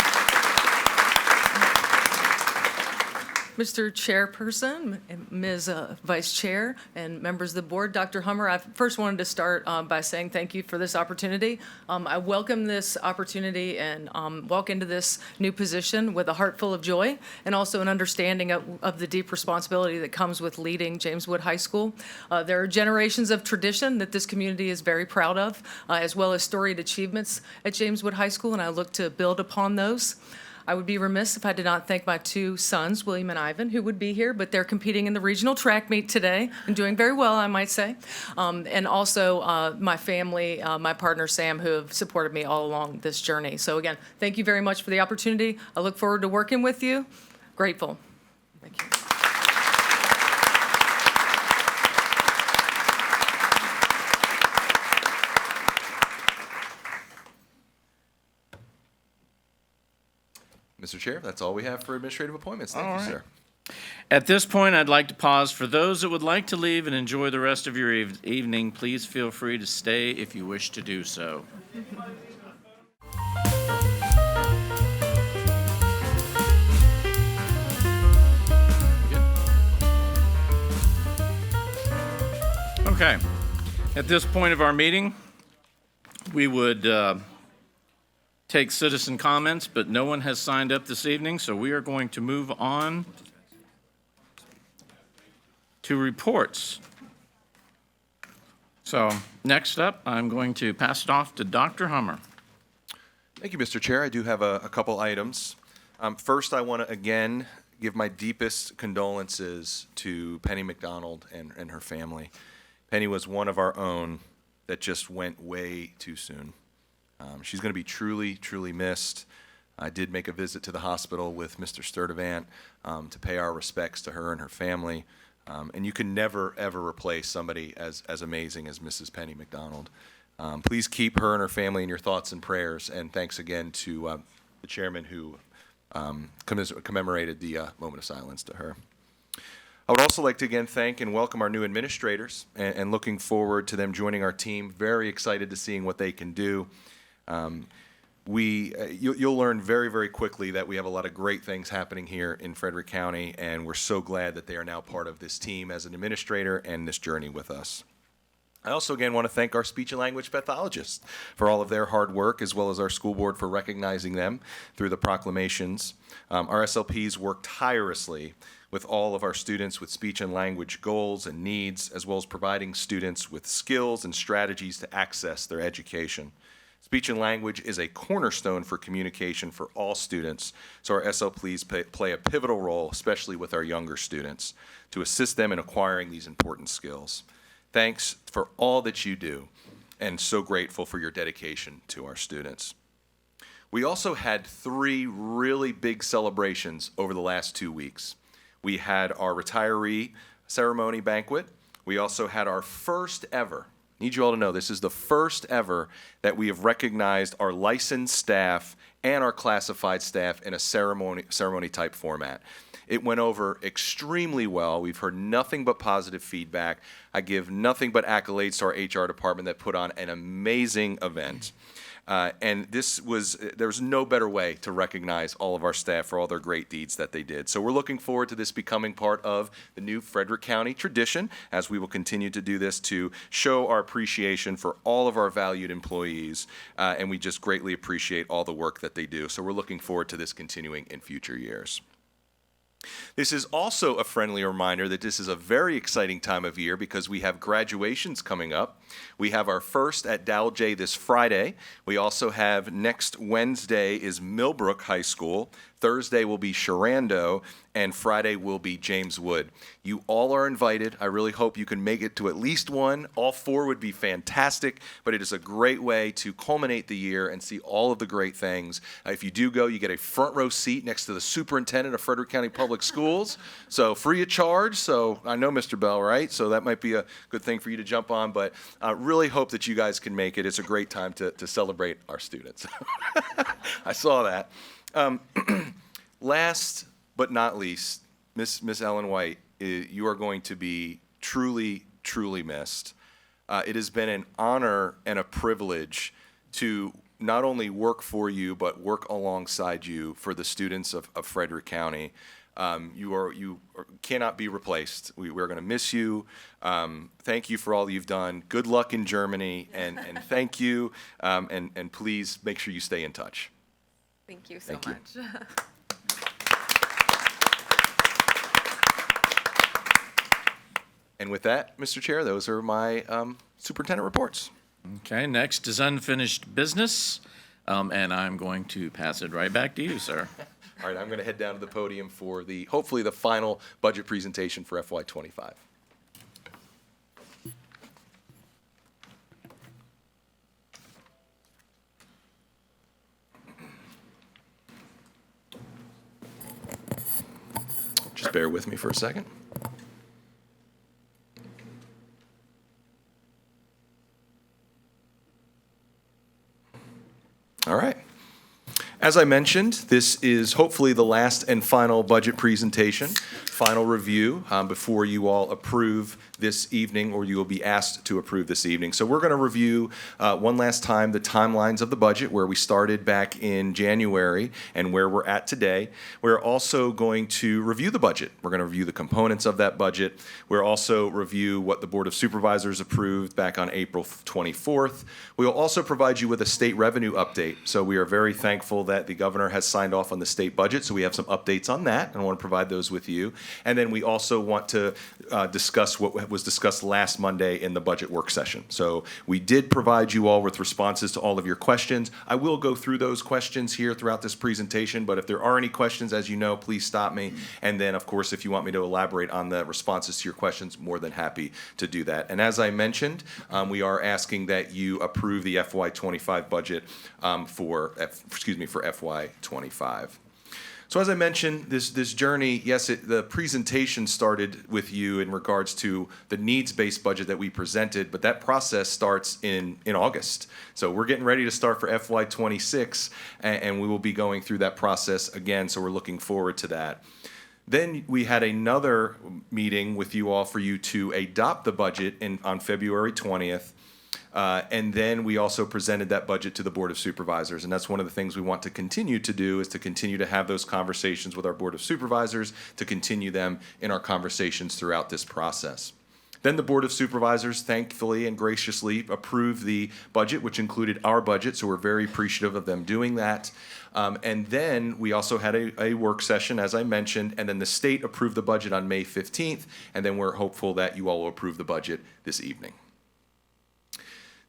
Mr. Chairperson, Ms. Vice Chair, and members of the board, Dr. Hummer, I first wanted to start by saying thank you for this opportunity. I welcome this opportunity and walk into this new position with a heart full of joy and also an understanding of the deep responsibility that comes with leading James Wood High School. There are generations of tradition that this community is very proud of, as well as storied achievements at James Wood High School, and I look to build upon those. I would be remiss if I did not thank my 2 sons, William and Ivan, who would be here, but they're competing in the regional track meet today and doing very well, I might say. And also my family, my partner Sam, who have supported me all along this journey. So again, thank you very much for the opportunity. I look forward to working with you. Grateful. Thank you. Mr. Chair, that's all we have for administrative appointments. Thank you, sir. At this point, I'd like to pause. For those that would like to leave and enjoy the rest of your evening, please feel free to stay if you wish to do so. Okay. At this point of our meeting, we would take citizen comments, but no one has signed up this evening, so we are going to move on to reports. So next up, I'm going to pass it off to Dr. Hummer. Thank you, Mr. Chair. I do have a couple items. First, I want to again give my deepest condolences to Penny McDonald and her family. Penny was one of our own that just went way too soon. She's going to be truly, truly missed. I did make a visit to the hospital with Mr. Sturdivant to pay our respects to her and her family. And you can never, ever replace somebody as amazing as Mrs. Penny McDonald. Please keep her and her family in your thoughts and prayers. And thanks again to the chairman who commemorated the moment of silence to her. I would also like to again thank and welcome our new administrators and looking forward to them joining our team. Very excited to seeing what they can do. You'll learn very, very quickly that we have a lot of great things happening here in Frederick County, and we're so glad that they are now part of this team as an administrator and this journey with us. I also, again, want to thank our speech and language pathologists for all of their hard work, as well as our school board for recognizing them through the proclamations. Our SLPs work tirelessly with all of our students with speech and language goals and needs, as well as providing students with skills and strategies to access their education. Speech and language is a cornerstone for communication for all students, so our SLPs play a pivotal role, especially with our younger students, to assist them in acquiring these important skills. Thanks for all that you do, and so grateful for your dedication to our students. We also had 3 really big celebrations over the last 2 weeks. We had our retiree ceremony banquet. We also had our first ever, need you all to know, this is the first ever that we have recognized our licensed staff and our classified staff in a ceremony type format. It went over extremely well. We've heard nothing but positive feedback. I give nothing but accolades to our HR department that put on an amazing event. And there was no better way to recognize all of our staff for all their great deeds that they did. So we're looking forward to this becoming part of the new Frederick County tradition, as we will continue to do this to show our appreciation for all of our valued employees. And we just greatly appreciate all the work that they do. So we're looking forward to this continuing in future years. This is also a friendly reminder that this is a very exciting time of year because we have graduations coming up. We have our first at Dow J this Friday. We also have next Wednesday is Millbrook High School. Thursday will be Sharando, and Friday will be James Wood. You all are invited. I really hope you can make it to at least one. All 4 would be fantastic, but it is a great way to culminate the year and see all of the great things. If you do go, you get a front row seat next to the superintendent of Frederick County Public Schools, so free of charge. So I know Mr. Bell, right? So that might be a good thing for you to jump on, but I really hope that you guys can make it. It's a great time to celebrate our students. I saw that. Last but not least, Miss Ellen White, you are going to be truly, truly missed. It has been an honor and a privilege to not only work for you, but work alongside you for the students of Frederick County. You cannot be replaced. We're going to miss you. Thank you for all you've done. Good luck in Germany, and thank you. And please make sure you stay in touch. Thank you so Thank you. much. And with that, Mr. Chair, those are my superintendent reports. Okay, next is unfinished business, and I'm going to pass it right back to you, sir. All right, I'm going to head down to the podium for hopefully the final budget presentation for FY25. Just bear with me for a second. All right. As I mentioned, this is hopefully the last and final budget presentation, final review before you all approve this evening, or you will be asked to approve this evening. So we're going to review one last time the timelines of the budget, where we started back in January and where we're at today. We're also going to review the budget. We're going to review the components of that budget. We'll also review what the Board of Supervisors approved back on April 24th. We will also provide you with a state revenue update. So we are very thankful that that the governor has signed off on the state budget, so we have some updates on that, and I want to provide those with you. And then we also want to discuss what was discussed last Monday in the budget work session. So we did provide you all with responses to all of your questions. I will go through those questions here throughout this presentation, but if there are any questions, as you know, please stop me. And then, of course, if you want me to elaborate on the responses to your questions, more than happy to do that. And as I mentioned, we are asking that you approve the FY25 budget for FY25. So as I mentioned, this journey, yes, the presentation started with you in regards to the needs-based budget that we presented, but that process starts in August. So we're getting ready to start for FY26, and we will be going through that process again, so we're looking forward to that. Then we had another meeting with you all for you to adopt the budget on February 20th. And then we also presented that budget to the Board of Supervisors. And that's one of the things we want to continue to do, is to continue to have those conversations with our Board of Supervisors, to continue them in our conversations throughout this process. Then the Board of Supervisors thankfully and graciously approved the budget, which included our budget, so we're very appreciative of them doing that. And then we also had a work session, as I mentioned, and then the state approved the budget on May 15th, and then we're hopeful that you all will approve the budget this evening.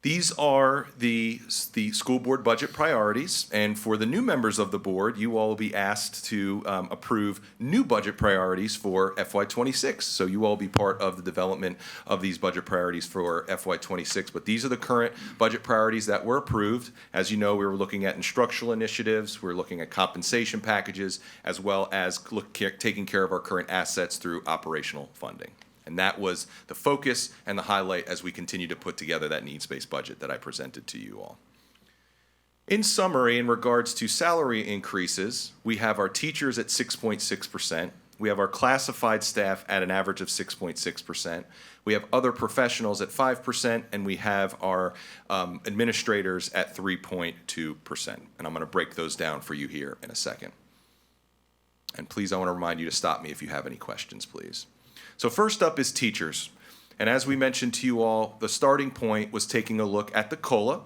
These are the school board budget priorities, and for the new members of the board, you all will be asked to approve new budget priorities for FY26. So you all will be part of the development of these budget priorities for FY26. But these are the current budget priorities that were approved. As you know, we were looking at instructional initiatives, we were looking at compensation packages, as well as taking care of our current assets through operational funding. And that was the focus and the highlight as we continue to put together that needs-based budget that I presented to you all. In summary, in regards to salary increases, we have our teachers at 6.6%. We have our classified staff at an average of 6.6%. We have other professionals at 5%, and we have our administrators at 3.2%. And I'm going to break those down for you here in a second. And please, I want to remind you to stop me if you have any questions, please. So first up is teachers. And as we mentioned to you all, the starting point was taking a look at the COLA.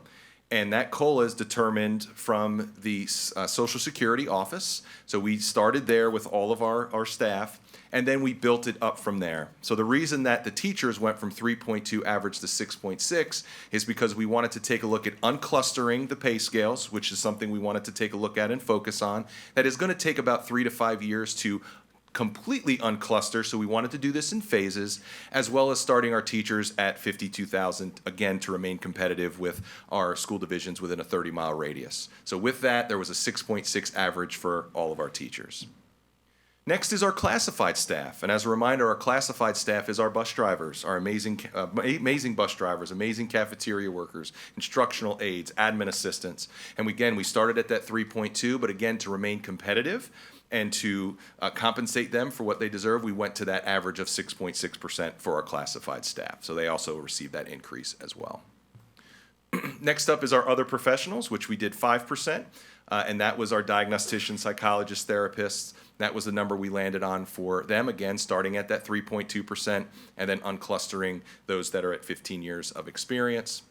And that COLA is determined from the Social Security office. So we started there with all of our staff, and then we built it up from there. So the reason that the teachers went from 3.2 average to 6.6 is because we wanted to take a look at unclustering the pay scales, which is something we wanted to take a look at and focus on. That is going to take about 3 to 5 years to completely uncluster, so we wanted to do this in phases, as well as starting our teachers at 52,000, again, to remain competitive with our school divisions within a 30-mile radius. So with that, there was a 6.6 average for all of our teachers. Next is our classified staff, and as a reminder, our classified staff is our bus drivers, our amazing bus drivers, amazing cafeteria workers, instructional aides, admin assistants. And again, we started at that 3.2, but again, to remain competitive, and to compensate them for what they deserve, we went to that average of 6.6% for our classified staff. So they also received that increase as well. Next up is our other professionals, which we did 5%, and that was our diagnosticians, psychologists, therapists. That was the number we landed on for them, again, starting at that 3.2%, and then unclustering those that are at 15 years of experience.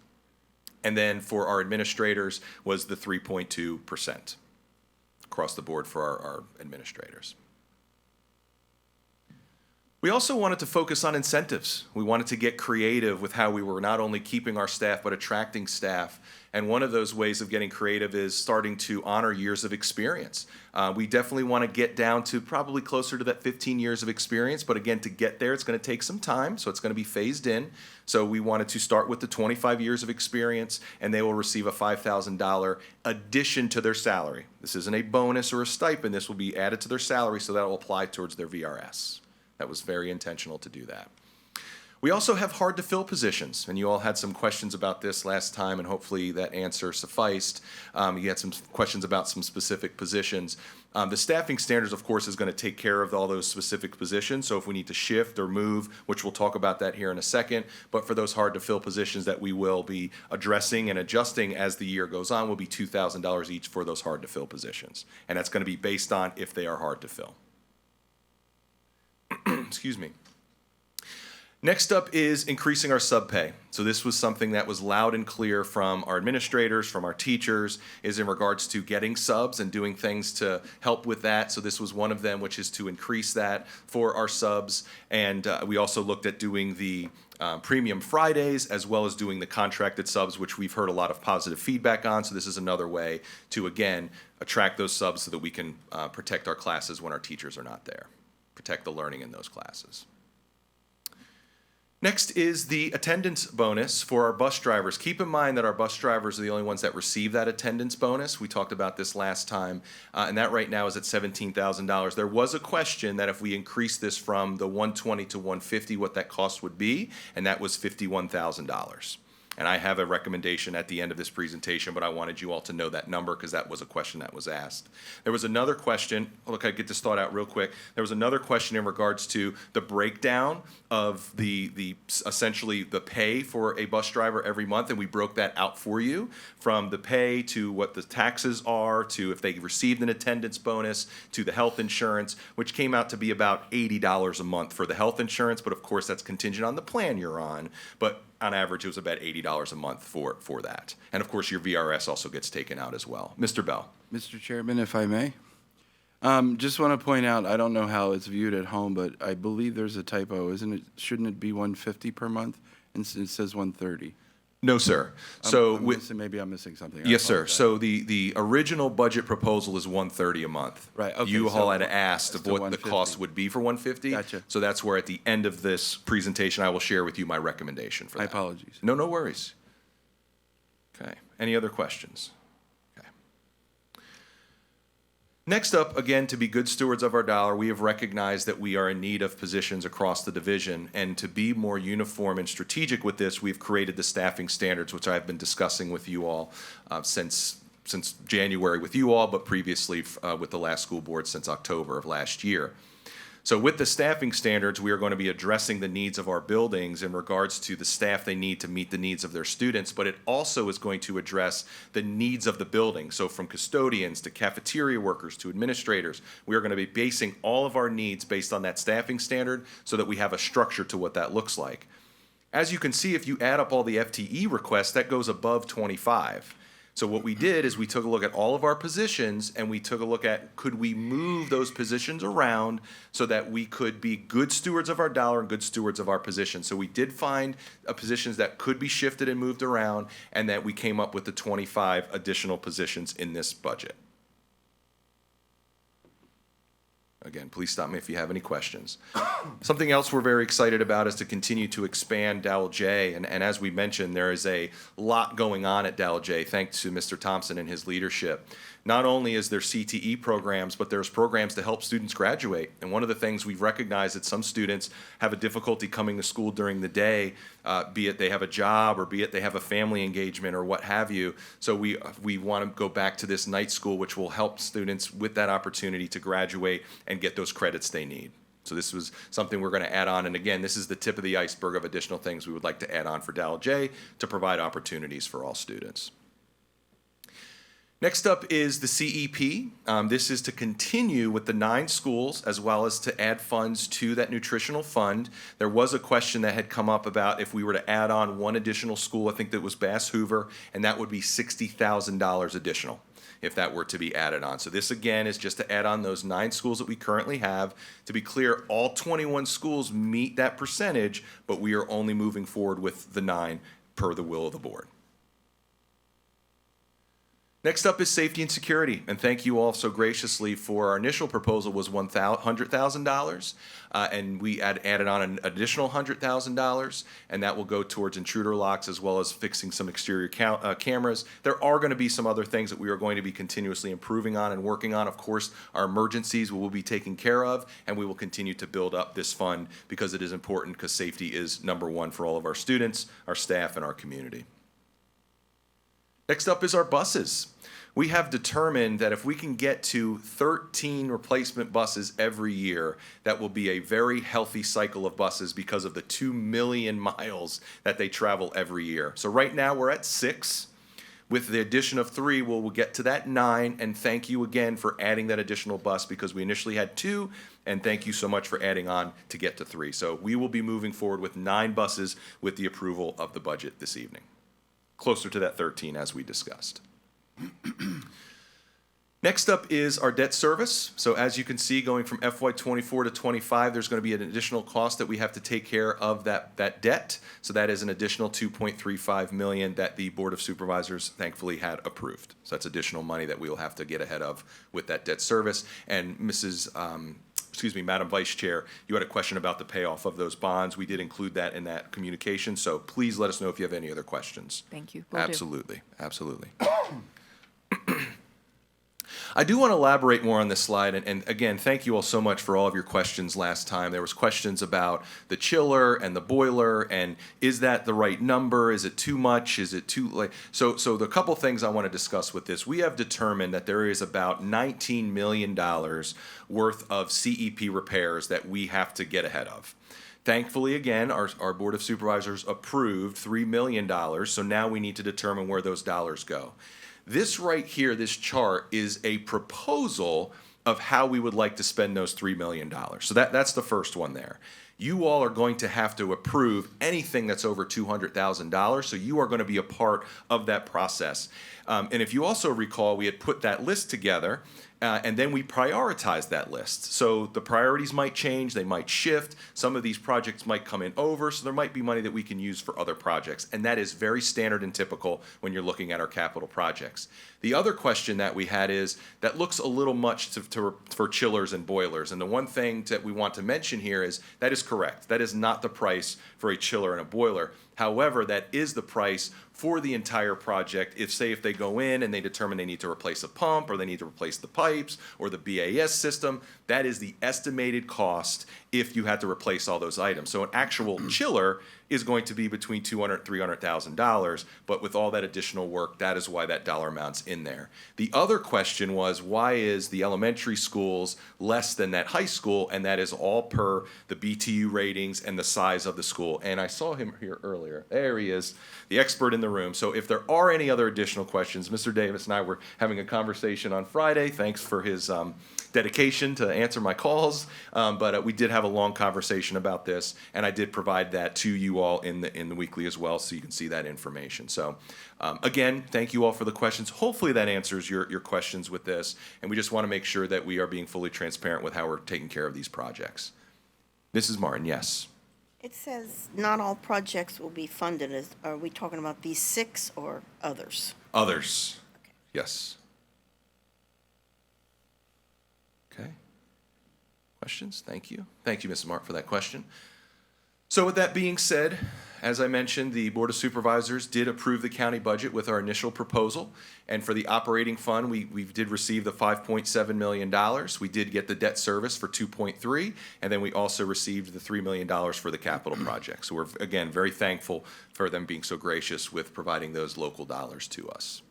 And then for our administrators was the 3.2%. Across the board for our administrators. We also wanted to focus on incentives. We wanted to get creative with how we were not only keeping our staff, but attracting staff. And one of those ways of getting creative is starting to honor years of experience. We definitely want to get down to probably closer to that 15 years of experience, but again, to get there, it's going to take some time, so it's going to be phased in. So we wanted to start with the 25 years of experience, and they will receive a $5,000 addition to their salary. This isn't a bonus or a stipend. This will be added to their salary, so that will apply towards their VRS. That was very intentional to do that. We also have hard-to-fill positions, and you all had some questions about this last time, and hopefully that answer sufficed. You had some questions about some specific positions. The staffing standards, of course, is going to take care of all those specific positions, so if we need to shift or move, which we'll talk about that here in a second, but for those hard-to-fill positions that we will be addressing and adjusting as the year goes on will be $2,000 each for those hard-to-fill positions, and that's going to be based on if they are hard to fill. Excuse me. Next up is increasing our sub pay. So this was something that was loud and clear from our administrators, from our teachers, is in regards to getting subs and doing things to help with that. So this was one of them, which is to increase that for our subs. And we also looked at doing the Premium Fridays, as well as doing the contracted subs, which we've heard a lot of positive feedback on. So this is another way to, again, attract those subs so that we can protect our classes when our teachers are not there, protect the learning in those classes. Next is the attendance bonus for our bus drivers. Keep in mind that our bus drivers are the only ones that receive that attendance bonus. We talked about this last time, and that right now is at $17,000. There was a question that if we increase this from the 120 to 150, what that cost would be, and that was $51,000. And I have a recommendation at the end of this presentation, but I wanted you all to know that number because that was a question that was asked. There was another question, look, I get this thought out real quick. There was another question in regards to the breakdown of the essentially the pay for a bus driver every month, and we broke that out for you from the pay to what the taxes are to if they received an attendance bonus to the health insurance, which came out to be about $80 a month for the health insurance, but of course that's contingent on the plan you're on. But on average, it was about $80 a month for that. And of course, your VRS also gets taken out as well. Mr. Bell. Mr. Chairman, if I may. Just want to point out, I don't know how it's viewed at home, but I believe there's a typo, isn't it? Shouldn't it be 150 per month? And it says 130. No, sir. So maybe I'm missing something. I yes, sir. apologize. So the original budget proposal is 130 a month. Right, okay, You so all had asked of still what the 150. cost would be for 150. Gotcha. So that's where at the end of this presentation, I will share with you my recommendation for that. My apologies. No worries. Okay. Any other questions? Okay. Next up, again, to be good stewards of our dollar, we have recognized that we are in need of positions across the division. And to be more uniform and strategic with this, we've created the staffing standards, which I've been discussing with you all since January with you all, but previously with the last school board since October of last year. So with the staffing standards, we are going to be addressing the needs of our buildings in regards to the staff they need to meet the needs of their students, but it also is going to address the needs of the building. So from custodians to cafeteria workers to administrators, we are going to be basing all of our needs based on that staffing standard so that we have a structure to what that looks like. As you can see, if you add up all the FTE requests, that goes above 25. So what we did is we took a look at all of our positions and we took a look at could we move those positions around so that we could be good stewards of our dollar and good stewards of our positions. So we did find positions that could be shifted and moved around, and that we came up with the 25 additional positions in this budget. Again, please stop me if you have any questions. Something else we're very excited about is to continue to expand Dowell J. And as we mentioned, there is a lot going on at Dowell J, thanks to Mr. Thompson and his leadership. Not only is there CTE programs, but there's programs to help students graduate. And one of the things we've recognized that some students have a difficulty coming to school during the day, be it they have a job or be it they have a family engagement or what have you. So we want to go back to this night school, which will help students with that opportunity to graduate and get those credits they need. So this was something we're going to add on. And again, this is the tip of the iceberg of additional things we would like to add on for Dowell J to provide opportunities for all students. Next up is the CEP. This is to continue with the 9 schools as well as to add funds to that nutritional fund. There was a question that had come up about if we were to add on one additional school, I think that was Bass Hoover, and that would be $60,000 additional if that were to be added on. So this again is just to add on those 9 schools that we currently have. To be clear, all 21 schools meet that percentage, but we are only moving forward with the 9 per the will of the board. Next up is safety and security, and thank you all so graciously for our initial proposal was $100,000, and we added on an additional $100,000, and that will go towards intruder locks as well as fixing some exterior cameras. There are going to be some other things that we are going to be continuously improving on and working on. Of course, our emergencies we will be taking care of, and we will continue to build up this fund because it is important because safety is number one for all of our students, our staff, and our community. Next up is our buses. We have determined that if we can get to 13 replacement buses every year, that will be a very healthy cycle of buses because of the 2 million miles that they travel every year. So right now we're at 6. With the addition of 3, we'll get to that 9, and thank you again for adding that additional bus because we initially had 2, and thank you so much for adding on to get to 3. So we will be moving forward with 9 buses with the approval of the budget this evening, closer to that 13 as we discussed. Next up is our debt service. So as you can see, going from FY24 to 25, there's going to be an additional cost that we have to take care of that debt. So that is an additional $2.35 million that the Board of Supervisors thankfully had approved. So that's additional money that we will have to get ahead of with that debt service. And Madam Vice Chair, you had a question about the payoff of those bonds. We did include that in that communication. So please let us know if you have any other questions. Thank you. Will do. Absolutely, absolutely. I do want to elaborate more on this slide, and again, thank you all so much for all of your questions last time. There was questions about the chiller and the boiler, and is that the right number? Is it too much? Is it too like? So the couple things I want to discuss with this. We have determined that there is about $19 million worth of CEP repairs that we have to get ahead of. Thankfully, again, our Board of Supervisors approved $3 million, so now we need to determine where those dollars go. This right here, this chart, is a proposal of how we would like to spend those $3 million. So that's the first one there. You all are going to have to approve anything that's over $200,000, so you are going to be a part of that process. And if you also recall, we had put that list together, and then we prioritized that list. So the priorities might change, they might shift. Some of these projects might come in over, so there might be money that we can use for other projects. And that is very standard and typical when you're looking at our capital projects. The other question that we had is, that looks a little much for chillers and boilers. And the one thing that we want to mention here is, that is correct. That is not the price for a chiller and a boiler. However, that is the price for the entire project. If they go in and they determine they need to replace a pump, or they need to replace the pipes, or the BAS system, that is the estimated cost if you had to replace all those items. So an actual chiller is going to be between $200,000 and $300,000, but with all that additional work, that is why that dollar amount's in there. The other question was, why is the elementary schools less than that high school? And that is all per the BTU ratings and the size of the school. And I saw him here earlier. There he is, the expert in the room. So if there are any other additional questions, Mr. Davis and I were having a conversation on Friday. Thanks for his dedication to answer my calls, but we did have a long conversation about this, and I did provide that to you all in the weekly as well, so you can see that information. So again, thank you all for the questions. Hopefully that answers your questions with this, and we just want to make sure that we are being fully transparent with how we're taking care of these projects. Mrs. Martin, yes. It says not all projects will be funded. Are we talking about these 6 or others? Others, yes. Okay. Questions? Thank you. Thank you, Mrs. Mark, for that question. So with that being said, as I mentioned, the Board of Supervisors did approve the county budget with our initial proposal. And for the operating fund, we did receive the $5.7 million. We did get the debt service for $2.3, and then we also received the $3 million for the capital project. So we're, again, very thankful for them being so gracious with providing those local dollars to us.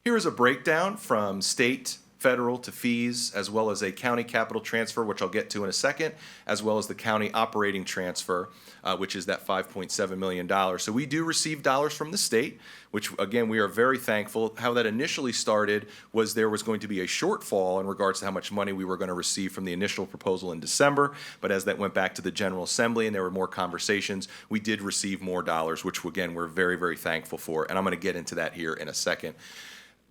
Here is a breakdown from state, federal to fees, as well as a county capital transfer, which I'll get to in a second, as well as the county operating transfer, which is that $5.7 million. So we do receive dollars from the state, which again, we are very thankful. How that initially started was there was going to be a shortfall in regards to how much money we were going to receive from the initial proposal in December, but as that went back to the General Assembly and there were more conversations, we did receive more dollars, which again, we're very, very thankful for, and I'm going to get into that here in a second.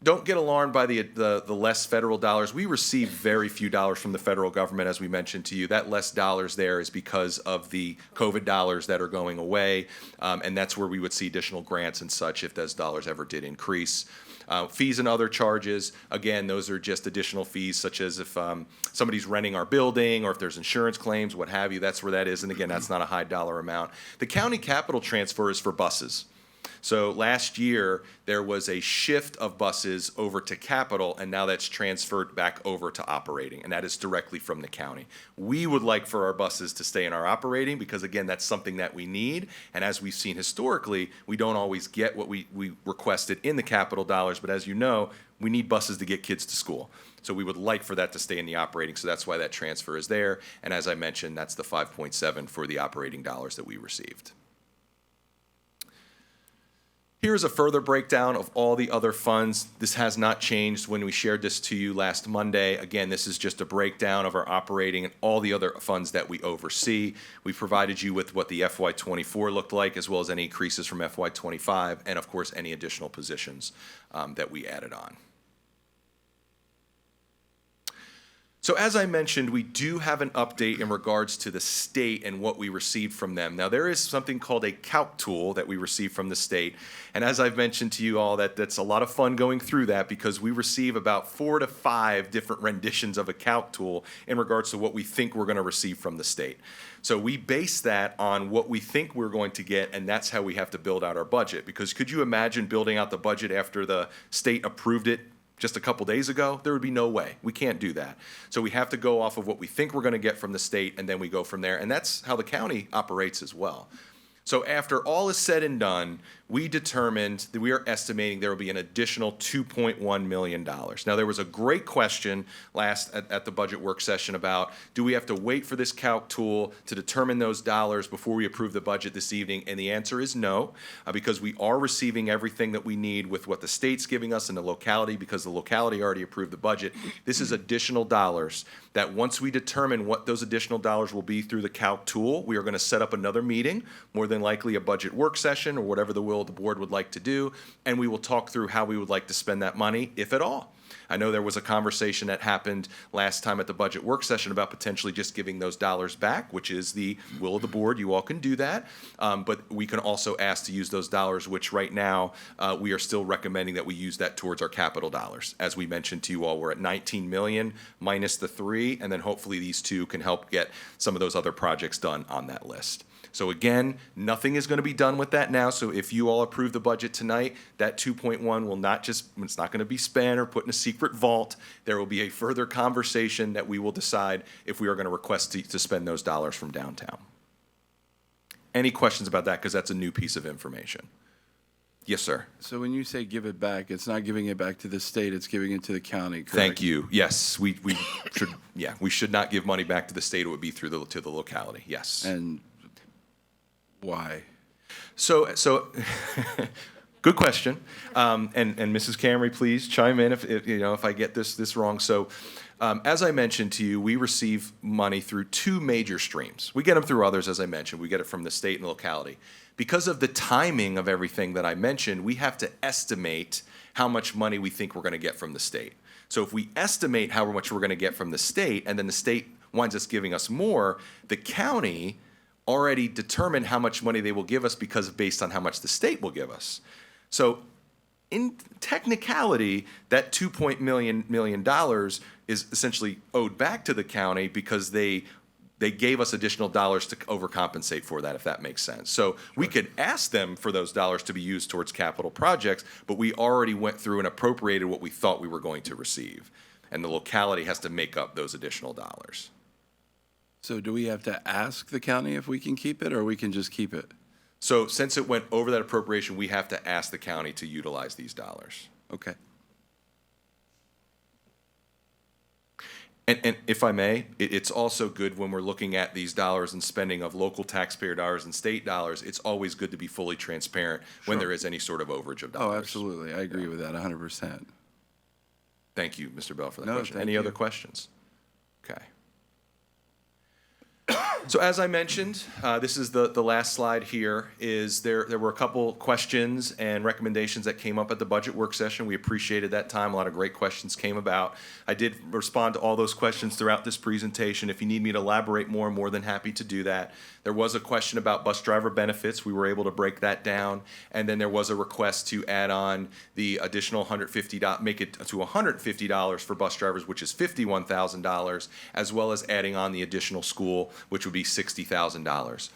Don't get alarmed by the less federal dollars. We receive very few dollars from the federal government, as we mentioned to you. That less dollars there is because of the COVID dollars that are going away, and that's where we would see additional grants and such if those dollars ever did increase. Fees and other charges, again, those are just additional fees, such as if somebody's renting our building or if there's insurance claims, what have you, that's where that is. And again, that's not a high dollar amount. The county capital transfer is for buses. So last year, there was a shift of buses over to capital, and now that's transferred back over to operating, and that is directly from the county. We would like for our buses to stay in our operating because, again, that's something that we need, and as we've seen historically, we don't always get what we requested in the capital dollars, but as you know, we need buses to get kids to school. So we would like for that to stay in the operating, so that's why that transfer is there, and as I mentioned, that's the 5.7 for the operating dollars that we received. Here's a further breakdown of all the other funds. This has not changed when we shared this to you last Monday. Again, this is just a breakdown of our operating and all the other funds that we oversee. We provided you with what the FY24 looked like, as well as any increases from FY25, and of course, any additional positions that we added on. So as I mentioned, we do have an update in regards to the state and what we received from them. Now, there is something called a calc tool that we received from the state. And as I've mentioned to you all, that's a lot of fun going through that, because we receive about 4 to 5 different renditions of a calc tool in regards to what we think we're going to receive from the state. So we base that on what we think we're going to get, and that's how we have to build out our budget. Because could you imagine building out the budget after the state approved it just a couple days ago? There would be no way. We can't do that. So we have to go off of what we think we're going to get from the state, and then we go from there. And that's how the county operates as well. So after all is said and done, we determined that we are estimating there will be an additional $2.1 million. Now, there was a great question last at the budget work session about, do we have to wait for this calc tool to determine those dollars before we approve the budget this evening? And the answer is no, because we are receiving everything that we need with what the state's giving us and the locality, because the locality already approved the budget. This is additional dollars that once we determine what those additional dollars will be through the calc tool, we are going to set up another meeting, more than likely a budget work session or whatever the will of the board would like to do, and we will talk through how we would like to spend that money, if at all. I know there was a conversation that happened last time at the budget work session about potentially just giving those dollars back, which is the will of the board. You all can do that. But we can also ask to use those dollars, which right now we are still recommending that we use that towards our capital dollars. As we mentioned to you all, we're at 19 million minus the 3, and then hopefully these 2 can help get some of those other projects done on that list. So again, nothing is going to be done with that now. So if you all approve the budget tonight, that 2.1 will it's not going to be spent or put in a secret vault. There will be a further conversation that we will decide if we are going to request to spend those dollars from downtown. Any questions about that? Because that's a new piece of information. Yes, sir. So when you say give it back, it's not giving it back to the state, it's giving it to the county, correct? Thank you. Yes, we should. Yeah, we should not give money back to the state. It would be to the locality. Yes. And why? So good question. And Mrs. Camry, please chime in if I get this wrong. So as I mentioned to you, we receive money through 2 major streams. We get them through others, as I mentioned. We get it from the state and the locality. Because of the timing of everything that I mentioned, we have to estimate how much money we think we're going to get from the state. So if we estimate how much we're going to get from the state, and then the state winds up giving us more, the county already determined how much money they will give us based on how much the state will give us. So in technicality, that $2 million is essentially owed back to the county because they gave us additional dollars to overcompensate for that, if that makes sense. So we could ask them for those dollars to be used towards capital projects, but we already went through and appropriated what we thought we were going to receive. And the locality has to make up those additional dollars. So do we have to ask the county if we can keep it, or we can just keep it? So since it went over that appropriation, we have to ask the county to utilize these dollars. Okay. And if I may, it's also good when we're looking at these dollars and spending of local taxpayer dollars and state dollars, it's always good to be fully transparent when there is any sort of overage of dollars. Oh, absolutely. I agree with that 100%. Thank you, Mr. Bell, for that No, question. thank Any you. other questions? Okay. So as I mentioned, this is the last slide here, is there were a couple questions and recommendations that came up at the budget work session. We appreciated that time. A lot of great questions came about. I did respond to all those questions throughout this presentation. If you need me to elaborate more, I'm more than happy to do that. There was a question about bus driver benefits. We were able to break that down. And then there was a request to add on the additional $150, make it to $150 for bus drivers, which is $51,000, as well as adding on the additional school, which would be $60,000.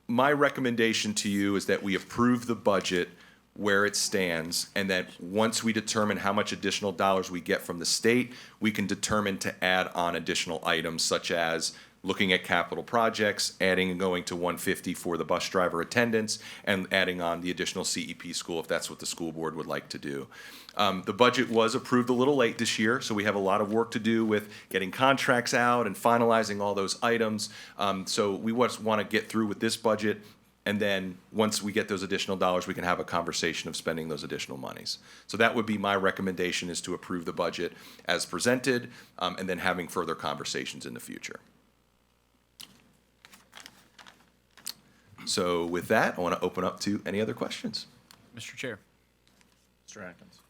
My recommendation to you is that we approve the budget where it stands, and that once we determine how much additional dollars we get from the state, we can determine to add on additional items such as looking at capital projects, adding and going to 150 for the bus driver attendance, and adding on the additional CEP school if that's what the school board would like to do. The budget was approved a little late this year, so we have a lot of work to do with getting contracts out and finalizing all those items. So we just want to get through with this budget And then, once we get those additional dollars, we can have a conversation of spending those additional monies. So that would be my recommendation, is to approve the budget as presented, and then having further conversations in the future. So with that, I want to open up to any other questions. Mr. Chair. Mr. Atkins.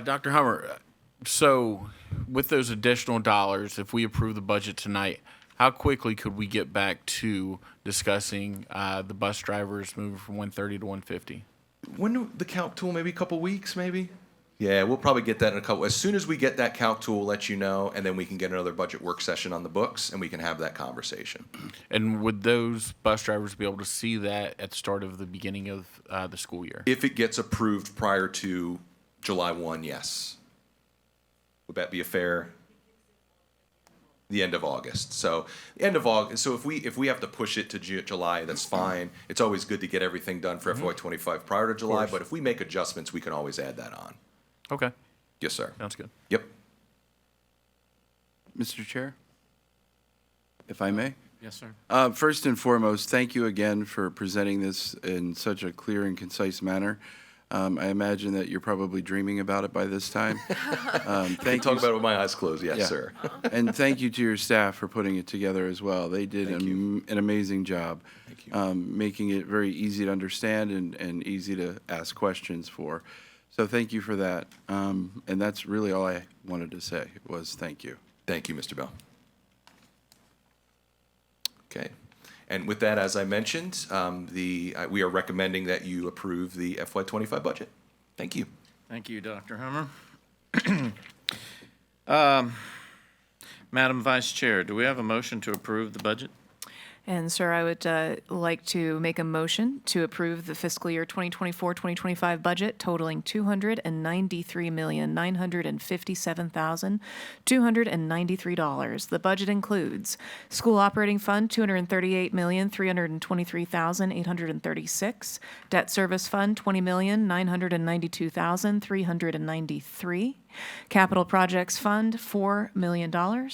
Dr. Hummer, so with those additional dollars, if we approve the budget tonight, how quickly could we get back to discussing the bus drivers moving from 130 to 150? When do the calc tool, maybe a couple weeks, maybe? Yeah, we'll probably get that in a couple. As soon as we get that calc tool, we'll let you know, and then we can get another budget work session on the books, and we can have that conversation. And would those bus drivers be able to see that at the start of the beginning of the school year? If it gets approved prior to July 1, yes. Would that be a fair? The end of August. So the end of August. So if we have to push it to July, that's fine. It's always good to get everything done for FY25 prior to July. course. But if we make adjustments, we can always add that on. Okay, Yes, sir. sounds good. Yep. Mr. Chair, if I may? Yes, sir. First and foremost, thank you again for presenting this in such a clear and concise manner. I imagine that you're probably dreaming about it by this time. Thank you. Talk about it with my eyes closed. Yes, Yeah. sir. And thank you to your staff for putting it together as well. They did an amazing job, making it very easy to understand and easy to ask questions for. So thank you for that. And that's really all I wanted to say was thank you. Thank you, Mr. Bell. Okay. And with that, as I mentioned, we are recommending that you approve the FY25 budget. Thank you. Thank you, Dr. Hummer. Madam Vice Chair, do we have a motion to approve the budget? And, sir, I would like to make a motion to approve the fiscal year 2024-2025 budget totaling $293,957,293. The budget includes school operating fund, $238,323,836. Debt service fund, $20,992,393. Capital projects fund, $4 million.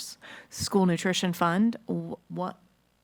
School nutrition fund,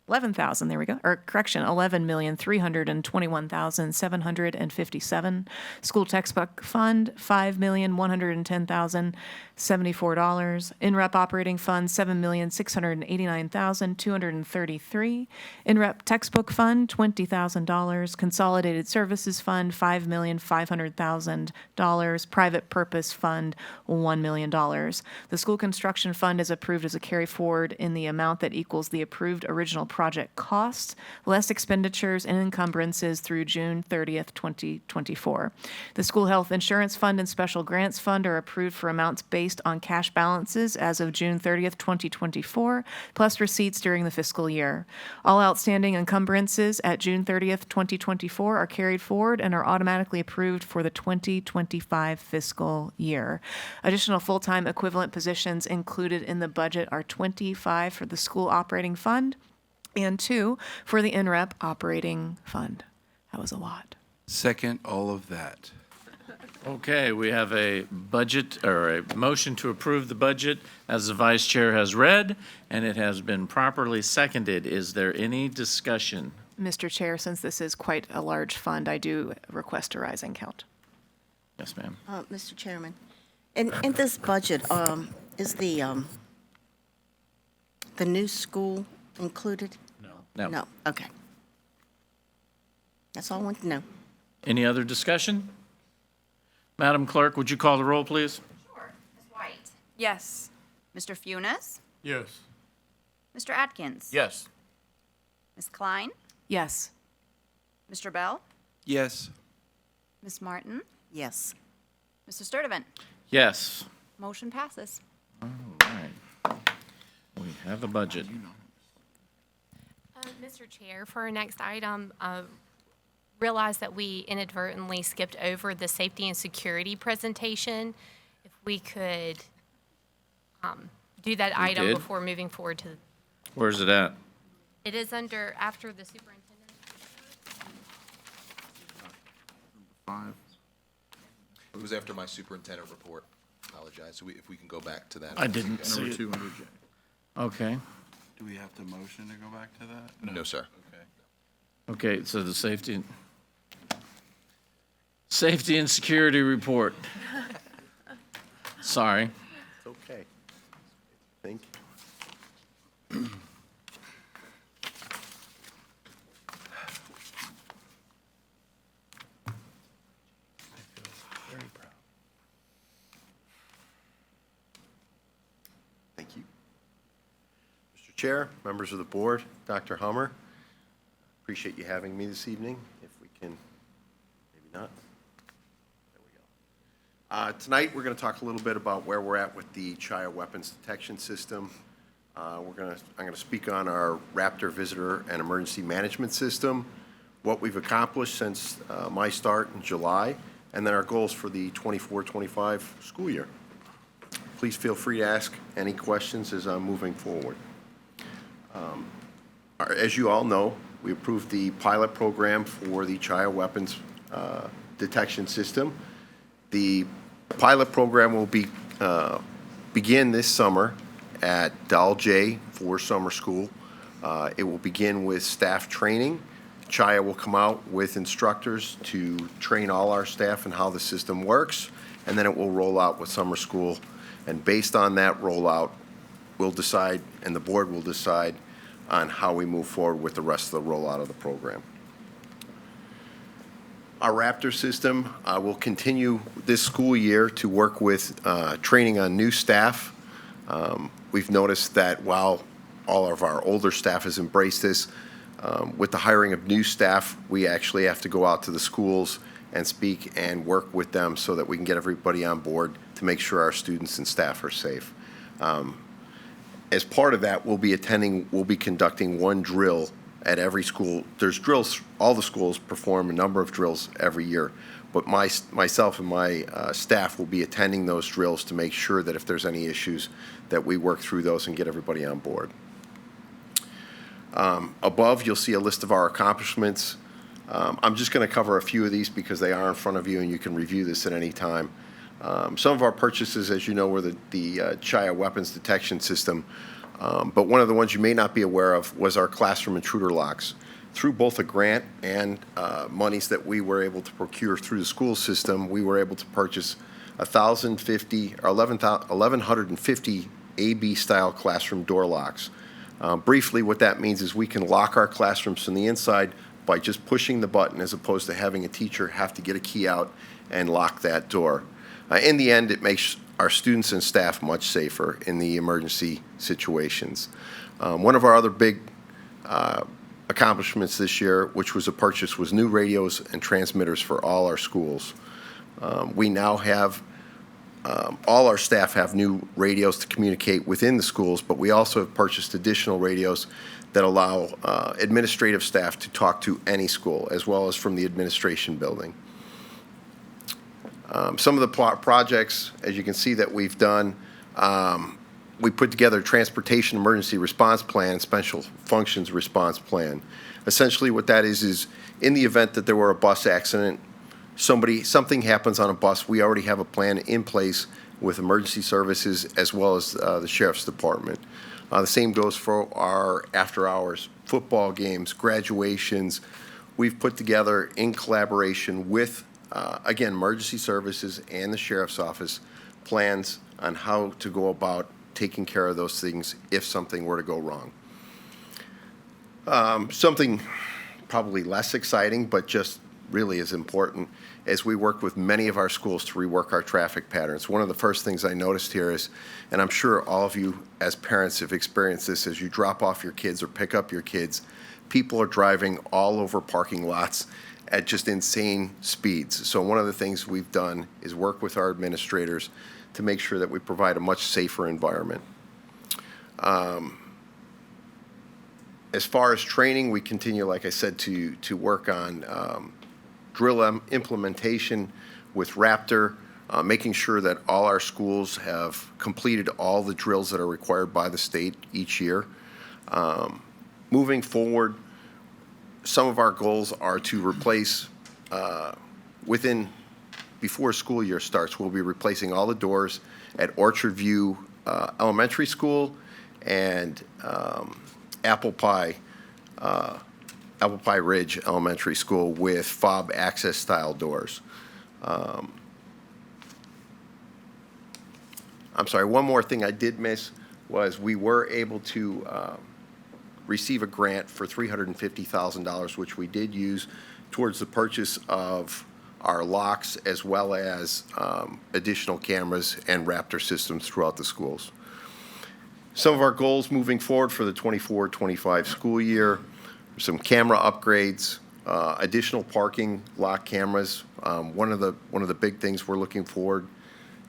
$11,321,757. School textbook fund, $5,110,074. INREP operating fund, $7,689,233. INREP textbook fund, $20,000. Consolidated services fund, $5,500,000. Private purpose fund, $1 million. The school construction fund is approved as a carry forward in the amount that equals the approved original project costs, less expenditures and encumbrances through June 30th, 2024. The school health insurance fund and special grants fund are approved for amounts based on cash balances as of June 30th, 2024, plus receipts during the fiscal year. All outstanding encumbrances at June 30th, 2024 are carried forward and are automatically approved for the 2025 fiscal year. Additional full-time equivalent positions included in the budget are 25 for the school operating fund and 2 for the INREP operating fund. That was a lot. Second, all of that. Okay, we have a budget, or a motion to approve the budget as the vice chair has read, and it has been properly seconded. Is there any discussion? Mr. Chair, since this is quite a large fund, I do request a rising count. Yes, ma'am. Mr. Chairman, in this budget, is the new school included? No. No, okay. That's all I want to know. Any other discussion? Madam Clerk, would you call the roll, please? Sure. Ms. White? Yes. Mr. Funes? Yes. Mr. Atkins? Yes. Ms. Klein? Yes. Mr. Bell? Yes. Ms. Martin? Yes. Mr. Sturdivant? Yes. Motion passes. All right. We have a budget. Mr. Chair, for our next item, realize that we inadvertently skipped over the safety and security presentation. If we could do that item did? before moving forward to, Where's it at? it is after the superintendent. It was after my superintendent report. Apologize. So if we can go back to that. I didn't see Number it. 2 under J. Okay. Do we have to motion to go back to that? No, sir. Okay. Okay, so the safety and security report. Sorry. It's okay. Thank you. Thank you. Mr. Chair, members of the board, Dr. Hummer, appreciate you having me this evening. If we can, maybe not. There we go. Tonight, we're going to talk a little bit about where we're at with the child weapons detection system. I'm going to speak on our Raptor visitor and emergency management system, what we've accomplished since my start in July, and then our goals for the 24-25 school year. Please feel free to ask any questions as I'm moving forward. As you all know, we approved the pilot program for the child weapons detection system. The pilot program will begin this summer at Doll J for summer school. It will begin with staff training. CHIA will come out with instructors to train all our staff in how the system works, and then it will roll out with summer school. And based on that rollout, we'll decide, and the board will decide, on how we move forward with the rest of the rollout of the program. Our Raptor system will continue this school year to work with training on new staff. We've noticed that while all of our older staff has embraced this, with the hiring of new staff, we actually have to go out to the schools and speak and work with them so that we can get everybody on board to make sure our students and staff are safe. As part of that, we'll be conducting one drill at every school. There's drills, all the schools perform a number of drills every year, but myself and my staff will be attending those drills to make sure that if there's any issues, that we work through those and get everybody on board. Above, you'll see a list of our accomplishments. I'm just going to cover a few of these because they are in front of you and you can review this at any time. Some of our purchases, as you know, were the child weapons detection system, but one of the ones you may not be aware of was our classroom intruder locks. Through both a grant and monies that we were able to procure through the school system, we were able to purchase 1,150 AB-style classroom door locks. Briefly, what that means is we can lock our classrooms from the inside by just pushing the button as opposed to having a teacher have to get a key out and lock that door. In the end, it makes our students and staff much safer in the emergency situations. One of our other big accomplishments this year, which was a purchase, was new radios and transmitters for all our schools. We now have, all our staff have new radios to communicate within the schools, but we also have purchased additional radios that allow administrative staff to talk to any school, as well as from the administration building. Some of the projects, as you can see, that we've done, we put together a transportation emergency response plan, special functions response plan. Essentially what that is in the event that there were a bus accident, something happens on a bus, we already have a plan in place with emergency services as well as the sheriff's department. The same goes for our after-hours football games, graduations. We've put together in collaboration with again, emergency services and the sheriff's office plans on how to go about taking care of those things if something were to go wrong. Something probably less exciting, but just really as important, as we work with many of our schools to rework our traffic patterns. One of the first things I noticed here is, and I'm sure all of you as parents have experienced this, as you drop off your kids or pick up your kids, people are driving all over parking lots at just insane speeds. So one of the things we've done is work with our administrators to make sure that we provide a much safer environment. As far as training, we continue, like I said, to work on drill implementation with Raptor, making sure that all our schools have completed all the drills that are required by the state each year. Moving forward, some of our goals are to replace, before school year starts, we'll be replacing all the doors at Orchard View Elementary School and Apple Pie Apple Pie Ridge Elementary School with fob access style doors. I'm sorry, one more thing I did miss was we were able to receive a grant for $350,000, which we did use towards the purchase of our locks as well as additional cameras and Raptor systems throughout the schools. Some of our goals moving forward for the 24-25 school year, some camera upgrades, additional parking lock cameras. One of the big things we're looking forward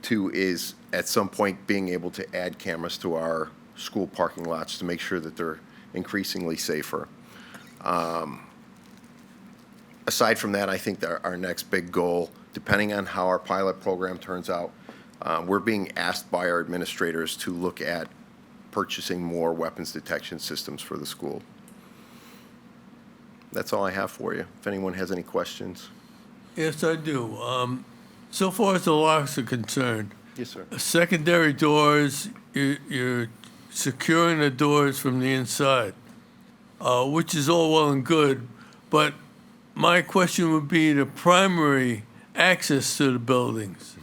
to is at some point being able to add cameras to our school parking lots to make sure that they're increasingly safer. Aside from that, I think that our next big goal, depending on how our pilot program turns out, we're being asked by our administrators to look at purchasing more weapons detection systems for the school. That's all I have for you. If anyone has any questions. Yes, I do. So far as the locks are concerned, Yes, sir. secondary doors, you're securing the doors from the inside, which is all well and good, but my question would be the primary access to the buildings.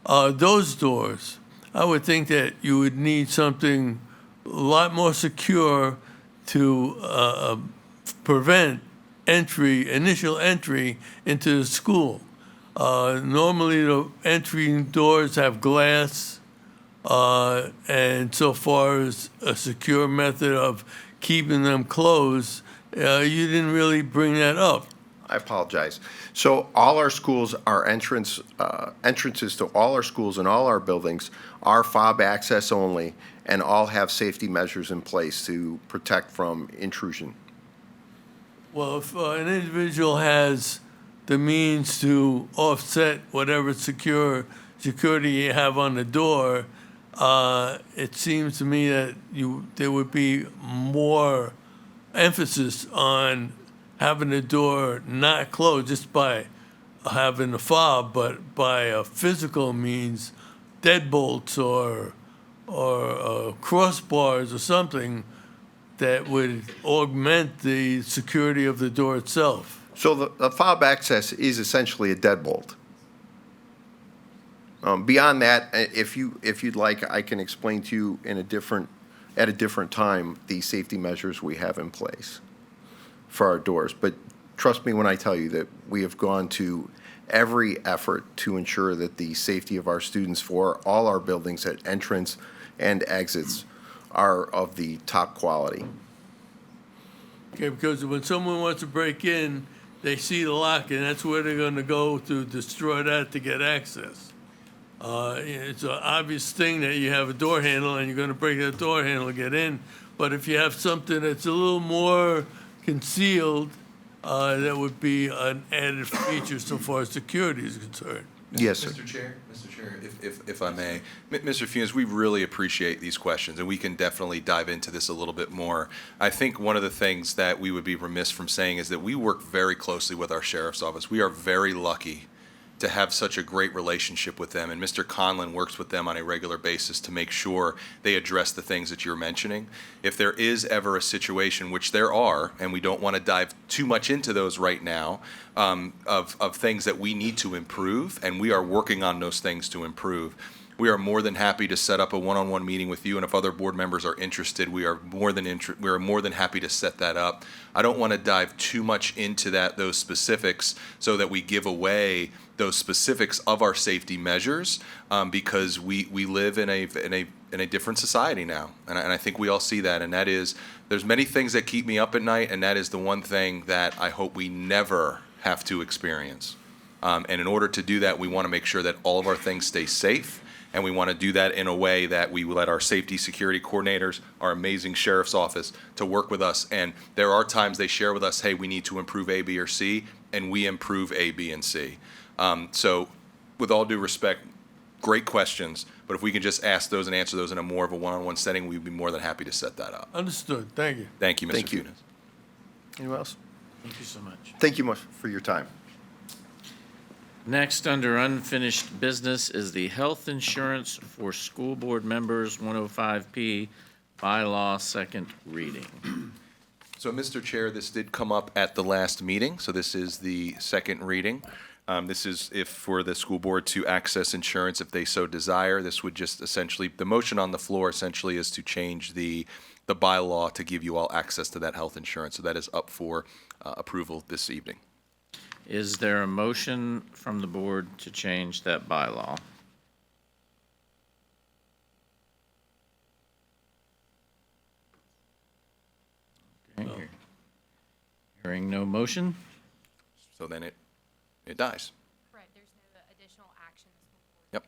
Those doors, I would think that you would need something a lot more secure to prevent initial entry into the school. Normally, the entry doors have glass, and so far as a secure method of keeping them closed, you didn't really bring that up. I apologize. So all our schools, our entrances to all our schools and all our buildings are fob access only, and all have safety measures in place to protect from intrusion. Well, if an individual has the means to offset whatever security you have on the door, it seems to me that there would be more emphasis on having the door not closed just by having a fob, but by a physical means, deadbolts or crossbars or something that would augment the security of the door itself. So the fob access is essentially a deadbolt. Beyond that, if you'd like, I can explain to you at a different time the safety measures we have in place for our doors. But trust me when I tell you that we have gone to every effort to ensure that the safety of our students for all our buildings at entrance and exits are of the top quality. Okay, because when someone wants to break in, they see the lock, and that's where they're going to go to destroy that to get access. It's an obvious thing that you have a door handle, and you're going to break that door handle to get in. But if you have something that's a little more concealed, that would be an added feature so far as security is concerned. Yes, sir. Mr. Chair, if I may. Mr. Funes, we really appreciate these questions, and we can definitely dive into this a little bit more. I think one of the things that we would be remiss from saying is that we work very closely with our sheriff's office. We are very lucky to have such a great relationship with them, and Mr. Conlon works with them on a regular basis to make sure they address the things that you're mentioning. If there is ever a situation, which there are, and we don't want to dive too much into those right now, of things that we need to improve, and we are working on those things to improve, we are more than happy to set up a one-on-one meeting with you, and if other board members are interested, we are more than happy to set that up. I don't want to dive too much into those specifics so that we give away those specifics of our safety measures, because we live in a different society now, and I think we all see that, and that is there's many things that keep me up at night, and that is the one thing that I hope we never have to experience. And in order to do that, we want to make sure that all of our things stay safe. And we want to do that in a way that we let our safety security coordinators, our amazing sheriff's office, to work with us. And there are times they share with us, hey, we need to improve A, B, or C, and we improve A, B, and C. So with all due respect, great questions, but if we can just ask those and answer those in a more of a one-on-one setting, we'd be more than happy to set that up. Understood. Thank you. Thank you, Mr. Thank you. Funes. Anyone else? Thank you so much. Thank you much for your time. Next, under unfinished business, is the health insurance for school board members, 105P bylaw, second reading. So, Mr. Chair, this did come up at the last meeting, so this is the second reading. This is if for the school board to access insurance if they so desire. This would just essentially, the motion on the floor essentially is to change the bylaw to give you all access to that health insurance. So that is up for approval this evening. Is there a motion from the board to change that bylaw? Okay. Hearing no motion? So then it dies. Correct, there's no additional action the school board Yep,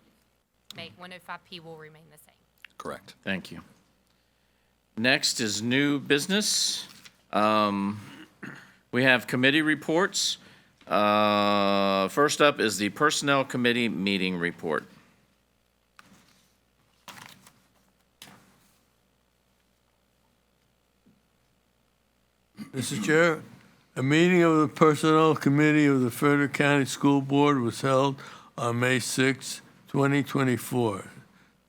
to make. 105P will remain the same. correct. Thank you. Next is new business. We have committee reports. First up is the Personnel Committee meeting report. Mr. Chair, a meeting of the Personnel Committee of the Frederick County School Board was held on May 6, 2024.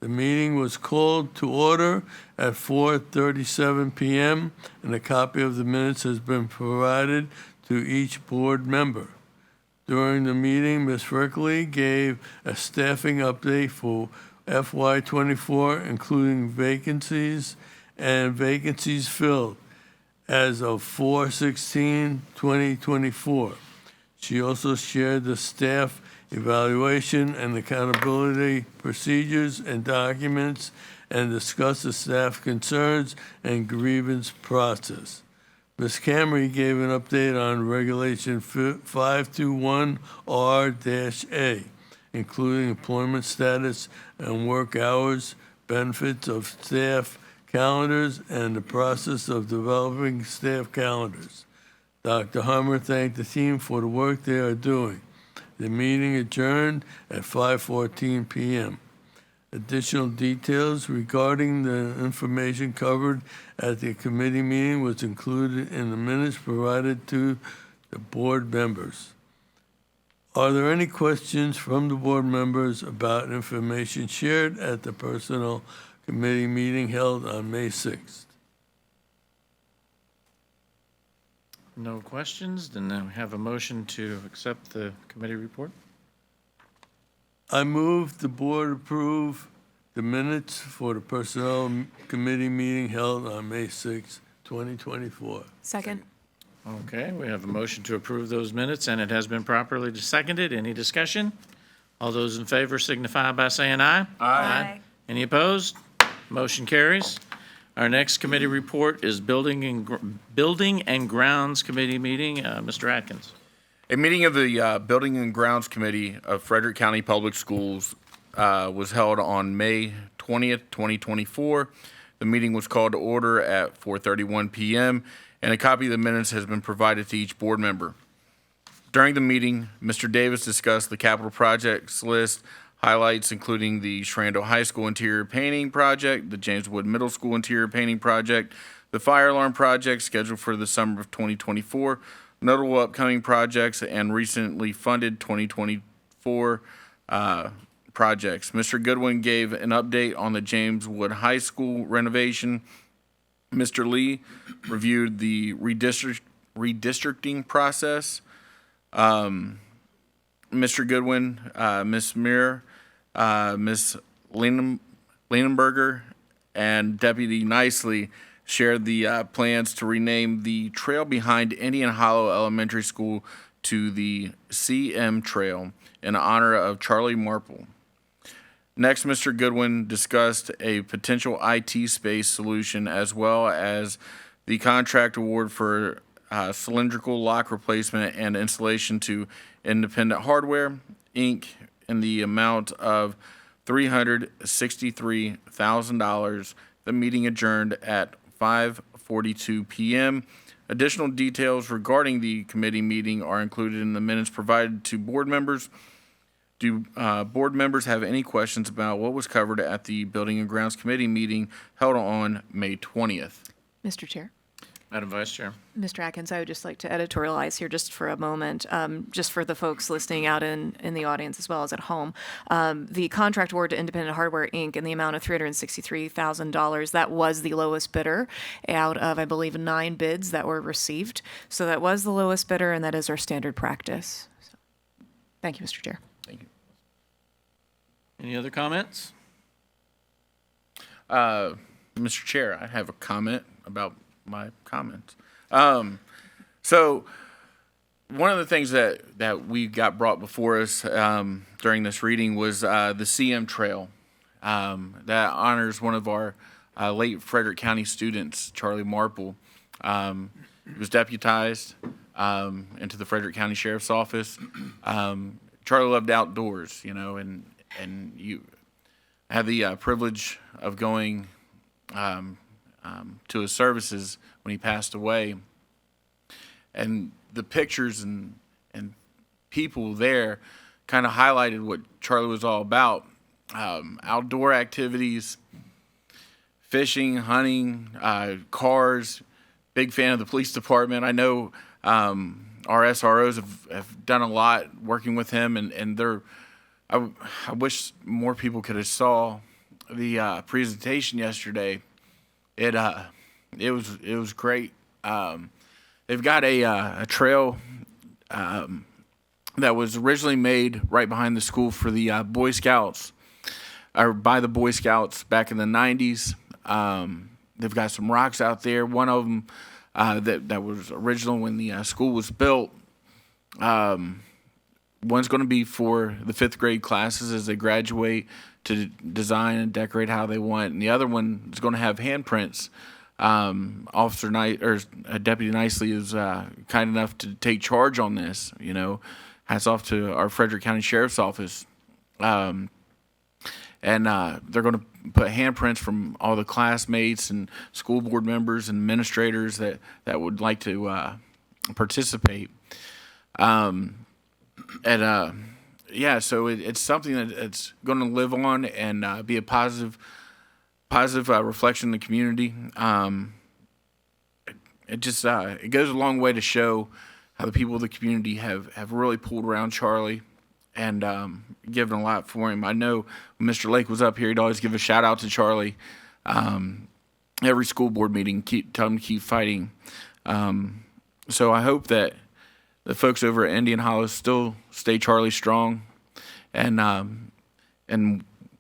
The meeting was called to order at 4:37 p.m., and a copy of the minutes has been provided to each board member. During the meeting, Ms. Frickley gave a staffing update for FY24, including vacancies and vacancies filled as of 4/16/2024. She also shared the staff evaluation and accountability procedures and documents and discussed the staff concerns and grievance process. Ms. Camry gave an update on Regulation 521R-A, including employment status and work hours, benefits of staff calendars, and the process of developing staff calendars. Dr. Hummer thanked the team for the work they are doing. The meeting adjourned at 5:14 p.m. Additional details regarding the information covered at the committee meeting was included in the minutes provided to the board members. Are there any questions from the board members about information shared at the Personnel Committee meeting held on May 6th? No questions, then we have a motion to accept the committee report. I move the board approve the minutes for the Personnel Committee meeting held on May 6, 2024. Second. Okay, we have a motion to approve those minutes, and it has been properly seconded. Any discussion? All those in favor signify by saying aye. Aye. Any opposed? Motion carries. Our next committee report is Building and Grounds Committee meeting. Mr. Atkins. A meeting of the Building and Grounds Committee of Frederick County Public Schools was held on May 20th, 2024. The meeting was called to order at 4:31 p.m., and a copy of the minutes has been provided to each board member. During the meeting, Mr. Davis discussed the capital projects list, highlights including the Shrando High School interior painting project, the James Wood Middle School interior painting project, the fire alarm project scheduled for the summer of 2024, notable upcoming projects, and recently funded 2024 projects. Mr. Goodwin gave an update on the James Wood High School renovation. Mr. Lee reviewed the redistricting process. Mr. Goodwin, Ms. Muir, Ms. Leonenberger, and Deputy Nicely shared the plans to rename the trail behind Indian Hollow Elementary School to the CM Trail in honor of Charlie Marple. Next, Mr. Goodwin discussed a potential IT space solution as well as the contract award for cylindrical lock replacement and installation to Independent Hardware, Inc. in the amount of $363,000. The meeting adjourned at 5:42 p.m. Additional details regarding the committee meeting are included in the minutes provided to board members. Do board members have any questions about what was covered at the Building and Grounds Committee meeting held on May 20th? Mr. Chair. Madam Vice Chair. Mr. Atkins, I would just like to editorialize here just for a moment, just for the folks listening out in the audience as well as at home. The contract award to Independent Hardware, Inc. in the amount of $363,000, that was the lowest bidder out of, I believe, 9 bids that were received. So that was the lowest bidder, and that is our standard practice. So, thank you, Mr. Chair. Thank you. Any other comments? Mr. Chair, I have a comment about my comments. So one of the things that we got brought before us during this reading was the CM Trail that honors one of our late Frederick County students, Charlie Marple. He was deputized into the Frederick County Sheriff's Office. Charlie loved outdoors, you know, and you had the privilege of going to his services when he passed away. And the pictures and people there kind of highlighted what Charlie was all about. Outdoor activities, fishing, hunting, cars, big fan of the police department. I know our SROs have done a lot working with him, and they're, I wish more people could have saw the presentation yesterday. It was great. They've got a trail that was originally made right behind the school for the Boy Scouts, or by the Boy Scouts back in the 90s. They've got some rocks out there. One of them that was original when the school was built. One's going to be for the 5th grade classes as they graduate to design and decorate how they want, and the other one is going to have handprints. Officer Knight or Deputy Nicely is kind enough to take charge on this. You know, hats off to our Frederick County Sheriff's Office, and they're going to put handprints from all the classmates and school board members and administrators that would like to participate. Yeah, so it's something that it's going to live on and be a positive reflection in the community. It goes a long way to show how the people of the community have really pulled around Charlie and given a lot for him. I know when Mr. Lake was up here, he'd always give a shout out to Charlie. Every school board meeting, tell him to keep fighting. So I hope that the folks over at Indian Hollow still stay Charlie strong, and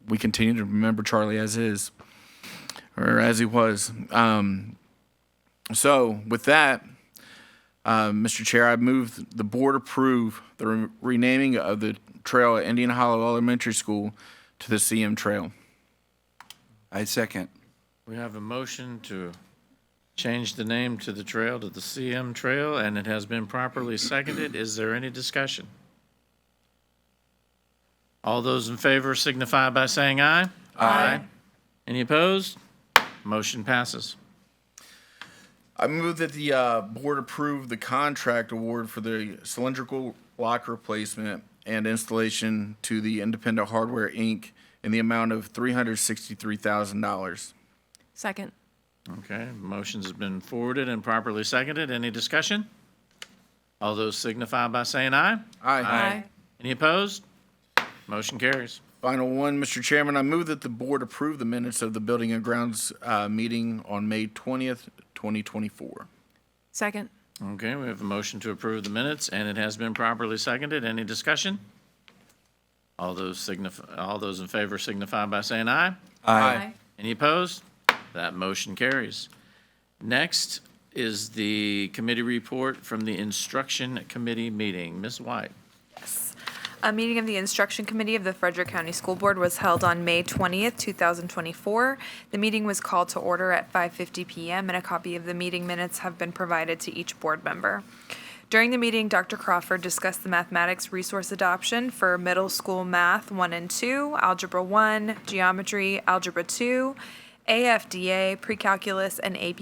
we continue to remember Charlie as is, or as he was. So with that, Mr. Chair, I move the board approve the renaming of the trail at Indian Hollow Elementary School to the CM Trail. I second. We have a motion to change the name to the trail to the CM Trail, and it has been properly seconded. Is there any discussion? All those in favor signify by saying aye. Aye. Any opposed? Motion passes. I move that the board approve the contract award for the cylindrical lock replacement and installation to the Independent Hardware, Inc. in the amount of $363,000. Second. Okay, motions have been forwarded and properly seconded. Any discussion? All those signify by saying aye. Aye. Any opposed? Motion carries. Final one, Mr. Chairman, I move that the board approve the minutes of the Building and Grounds meeting on May 20th, 2024. Second. Okay, we have a motion to approve the minutes, and it has been properly seconded. Any discussion? All those in favor signify by saying aye. Aye. Any opposed? That motion carries. Next is the committee report from the Instruction Committee meeting. Ms. White. A meeting of the Instruction Committee of the Frederick County School Board was held on May 20th, 2024. The meeting was called to order at 5:50 p.m., and a copy of the meeting minutes have been provided to each board member. During the meeting, Dr. Crawford discussed the mathematics resource adoption for middle school math 1 and 2, Algebra 1, Geometry, Algebra 2, AFDA, Pre-Calculus, and AP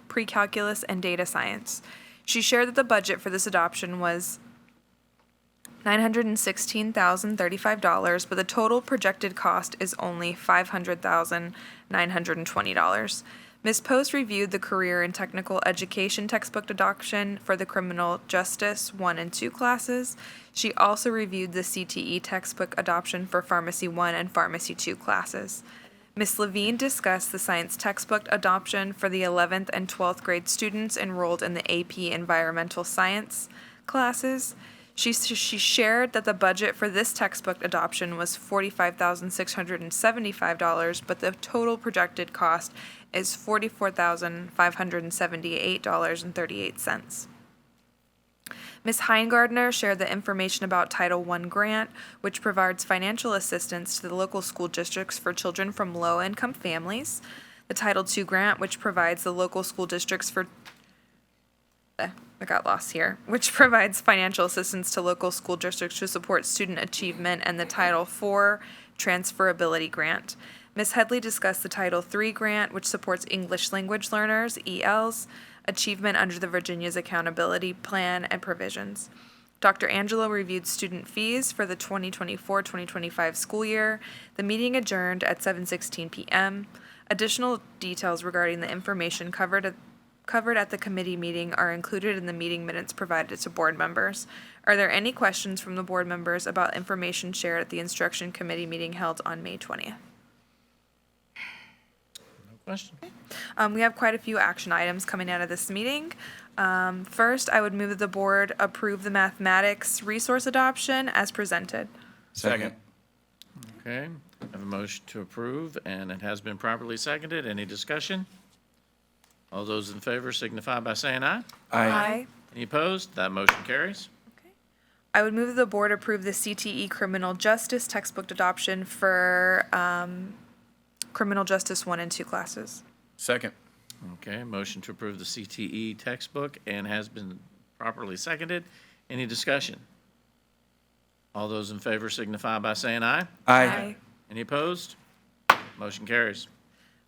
Pre-Calculus and Data Science. She shared that the budget for this adoption was $916,035, but the total projected cost is only $500,920. Ms. Post reviewed the career and technical education textbook adoption for the criminal justice 1 and 2 classes. She also reviewed the CTE textbook adoption for pharmacy 1 and pharmacy 2 classes. Ms. Levine discussed the science textbook adoption for the 11th and 12th grade students enrolled in the AP Environmental Science classes. She shared that the budget for this textbook adoption was $45,675, but the total projected cost is $44,578.38. Ms. Heingardner shared the information about Title I grant, which provides financial assistance to the local school districts for children from low-income families. The Title II grant, which provides the local school districts for I got lost here, which provides financial assistance to local school districts to support student achievement, and the Title IV transferability grant. Ms. Headley discussed the Title III grant, which supports English language learners, ELs, achievement under the Virginia's Accountability Plan and provisions. Dr. Angelo reviewed student fees for the 2024-2025 school year. The meeting adjourned at 7:16 p.m. Additional details regarding the information covered at the committee meeting are included in the meeting minutes provided to board members. Are there any questions from the board members about information shared at the instruction committee meeting held on May 20th? No question. We have quite a few action items coming out of this meeting. First, I would move that the board approve the mathematics resource adoption as presented. Second. Okay, I have a motion to approve, and it has been properly seconded. Any discussion? All those in favor signify by saying aye. Aye. Any opposed? That motion carries. I would move that the board approve the CTE criminal justice textbook adoption for criminal justice 1 and 2 classes. Second. Okay, motion to approve the CTE textbook and has been properly seconded. Any discussion? All those in favor signify by saying aye. Aye. Any opposed? Motion carries.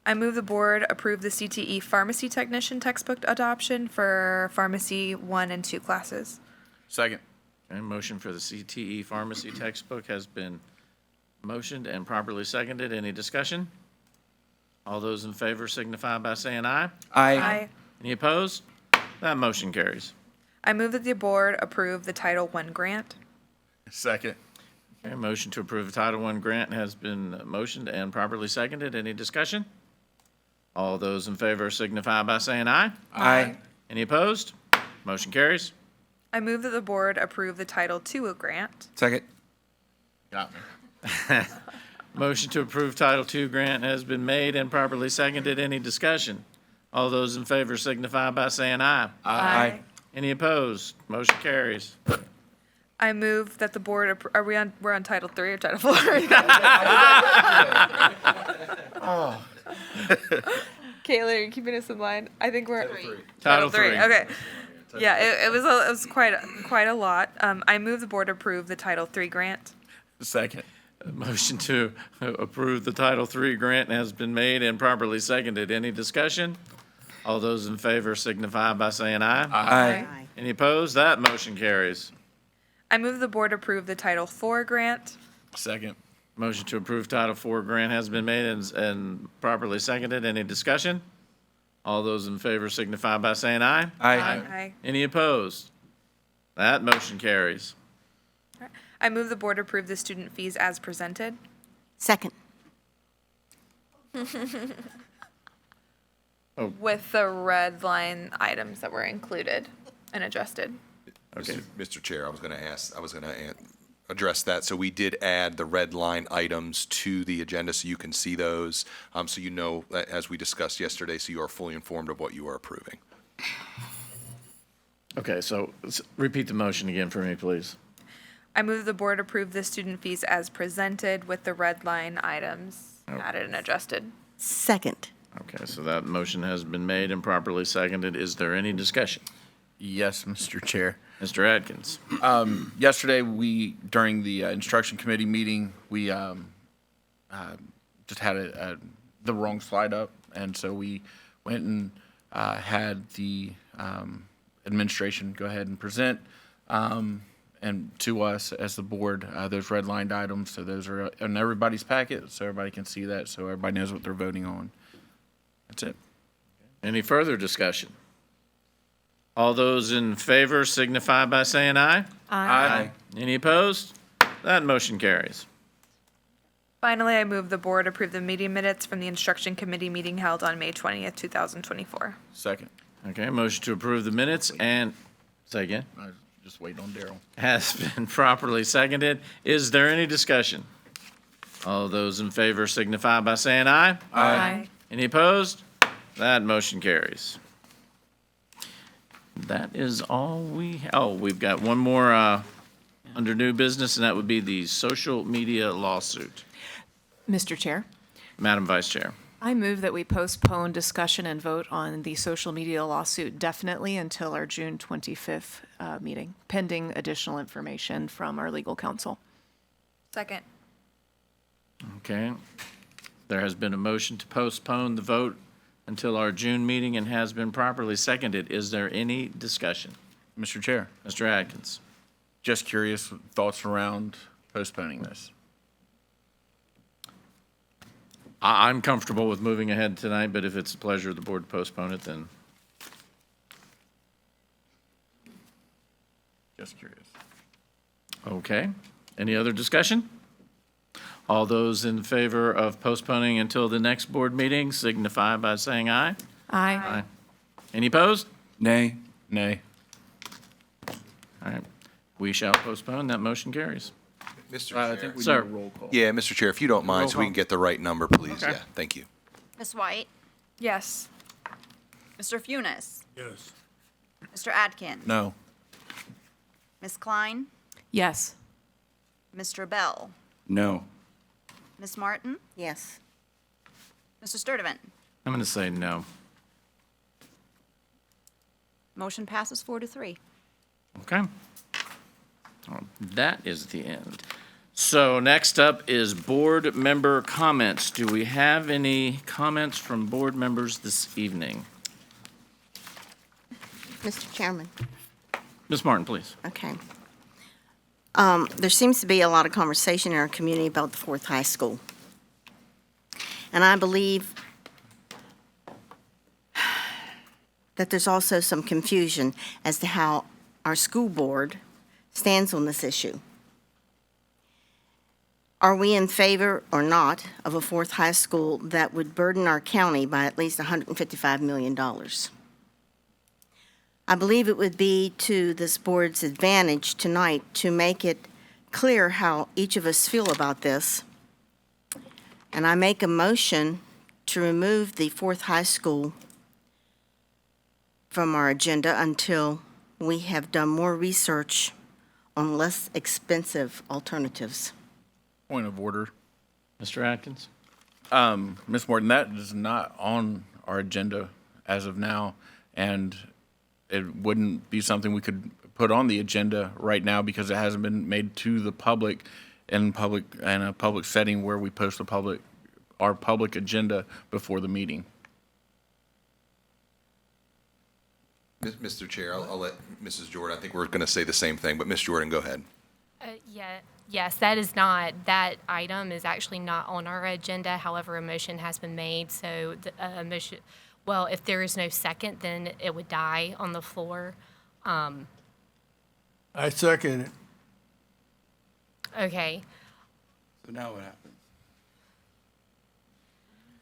I move the board approve the CTE pharmacy technician textbook adoption for pharmacy 1 and 2 classes. Second. Okay, motion for the CTE pharmacy textbook has been motioned and properly seconded. Any discussion? All those in favor signify by saying aye. Aye. Any opposed? That motion carries. I move that the board approve the Title I grant. Second. Okay, motion to approve the Title I grant has been motioned and properly seconded. Any discussion? All those in favor signify by saying aye. Aye. Any opposed? Motion carries. I move that the board approve the Title II grant. Second. Got me. Motion to approve Title II grant has been made and properly seconded. Any discussion? All those in favor signify by saying aye. Aye. Any opposed? Motion carries. I move that the board, we're on Title III or Title IV? Kayla, are you keeping us in line? I think we're. Title III. Okay. Yeah, it was quite a lot. I move the board approve the Title III grant. Second. Motion to approve the Title III grant has been made and properly seconded. Any discussion? All those in favor signify by saying aye. Aye. Any opposed? That motion carries. I move the board approve the Title IV grant. Second. Motion to approve Title IV grant has been made and properly seconded. Any discussion? All those in favor signify by saying aye. Aye. Any opposed? That motion carries. I move the board approve the student fees as presented. Second. With the red line items that were included and adjusted. Okay. Mr. Chair, I was going to address that. So we did add the red line items to the agenda so you can see those, so you know, as we discussed yesterday, so you are fully informed of what you are approving. Okay, so repeat the motion again for me, please. I move the board approve the student fees as presented with the red line items added and adjusted. Second. Okay, so that motion has been made and properly seconded. Is there any discussion? Yes, Mr. Chair. Mr. Atkins. Yesterday, during the instruction committee meeting, we just had the wrong slide up, and so we went and had the administration go ahead and present and to us as the board those redlined items. So those are in everybody's packet, so everybody can see that, so everybody knows what they're voting on. That's it. Any further discussion? All those in favor signify by saying aye. Aye. Any opposed? That motion carries. Finally, I move the board approve the meeting minutes from the instruction committee meeting held on May 20th, 2024. Second. Okay, motion to approve the minutes and, say again, I was just waiting on Daryl. has been properly seconded. Is there any discussion? All those in favor signify by saying aye. Aye. Any opposed? That motion carries. That is all we've got one more under new business, and that would be the social media lawsuit. Mr. Chair, Madam Vice Chair. I move that we postpone discussion and vote on the social media lawsuit definitely until our June 25th meeting, pending additional information from our legal counsel. Second. Okay. There has been a motion to postpone the vote until our June meeting and has been properly seconded. Is there any discussion? Mr. Chair, Mr. Atkins. just curious, thoughts around postponing this? I'm comfortable with moving ahead tonight, but if it's the pleasure of the board to postpone it, then Just curious. okay. Any other discussion? All those in favor of postponing until the next board meeting signify by saying aye. Aye. Any opposed? Nay. Nay. All right. We shall postpone. That motion carries. Mr. I Chair. think we need Sir. a roll call. Yeah, Mr. Chair, if you don't mind, so we can get the right number, please. Okay. Yeah, thank you. Ms. White, Yes. Mr. Funes, Yes. Mr. Atkins. No. Ms. Klein, Yes. Mr. Bell, No. Ms. Martin, Yes. Mr. Sturdivant. I'm going to say no. Motion passes 4-3. Okay. That is the end. So next up is board member comments. Do we have any comments from board members this evening? Mr. Chairman, Ms. Martin, please. okay. There seems to be a lot of conversation in our community about the Fourth High School. And I believe that there's also some confusion as to how our school board stands on this issue. Are we in favor or not of a fourth high school that would burden our county by at least $155 million? I believe it would be to this board's advantage tonight to make it clear how each of us feel about this. And I make a motion to remove the fourth high school from our agenda until we have done more research on less expensive alternatives. Point of order. Mr. Atkins? Ms. Morton, that is not on our agenda as of now, and it wouldn't be something we could put on the agenda right now because it hasn't been made to the public in a public setting where we post our public agenda before the meeting. Mr. Chair, I'll let Mrs. Jordan, I think we're going to say the same thing, but Ms. Jordan, go ahead. Yes, that item is actually not on our agenda. However, a motion has been made, so a motion, well, if there is no second, then it would die on the floor. I second it. Okay, So now what happens?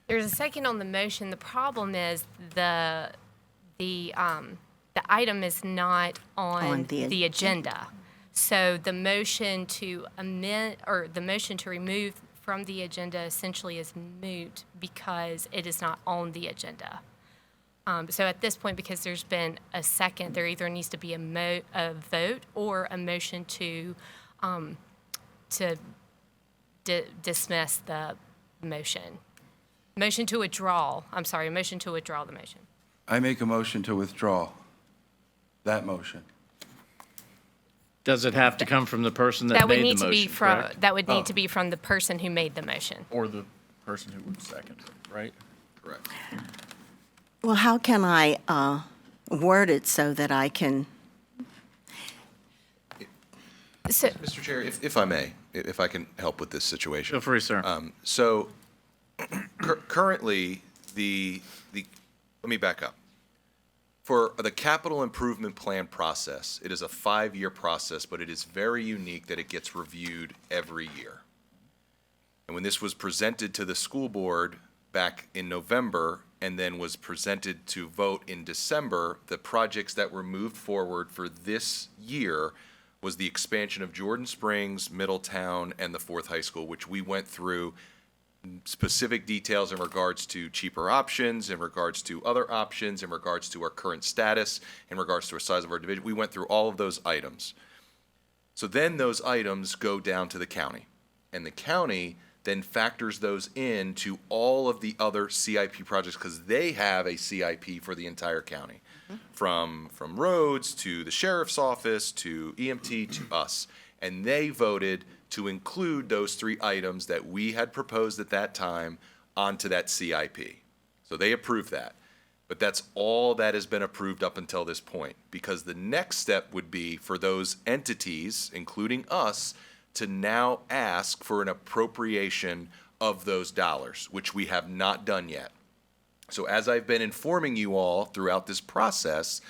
there's a second on the motion. The problem is the item is not on the agenda. So the motion to amend, or the motion to remove from the agenda essentially is moot because it is not on the agenda. So at this point, because there's been a second, there either needs to be a vote or a motion to dismiss the motion. Motion to withdraw, a motion to withdraw the motion. I make a motion to withdraw that motion. Does it have to come from the person that That would made need the to be motion, from, correct? that would need to be from the person who made the motion. Or the person who would second it, right? Correct. Well, how can I word it so that I can, So, Mr. Chair, if I may, if I can help with this situation. Feel free, sir. So currently, let me back up. For the capital improvement plan process, it is a 5-year process, but it is very unique that it gets reviewed every year. And when this was presented to the school board back in November and then was presented to vote in December, the projects that were moved forward for this year was the expansion of Jordan Springs, Middletown, and the Fourth High School, which we went through specific details in regards to cheaper options, in regards to other options, in regards to our current status, in regards to the size of our division. We went through all of those items. So then those items go down to the county, and the county then factors those into all of the other CIP projects because they have a CIP for the entire county, from roads to the sheriff's office to EMT to us. And they voted to include those 3 items that we had proposed at that time onto that CIP. So they approved that. But that's all that has been approved up until this point, because the next step would be for those entities, including us, to now ask for an appropriation of those dollars, which we have not done yet. So as I've been informing you all throughout this process,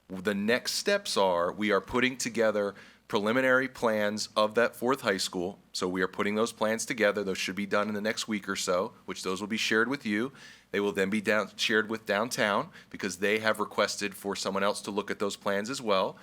the next steps are we are putting together preliminary plans of that Fourth High School. So we are putting those plans together. Those should be done in the next week or so, which those will be shared with you. They will then be shared with downtown because they have requested for someone else to look at those plans as well.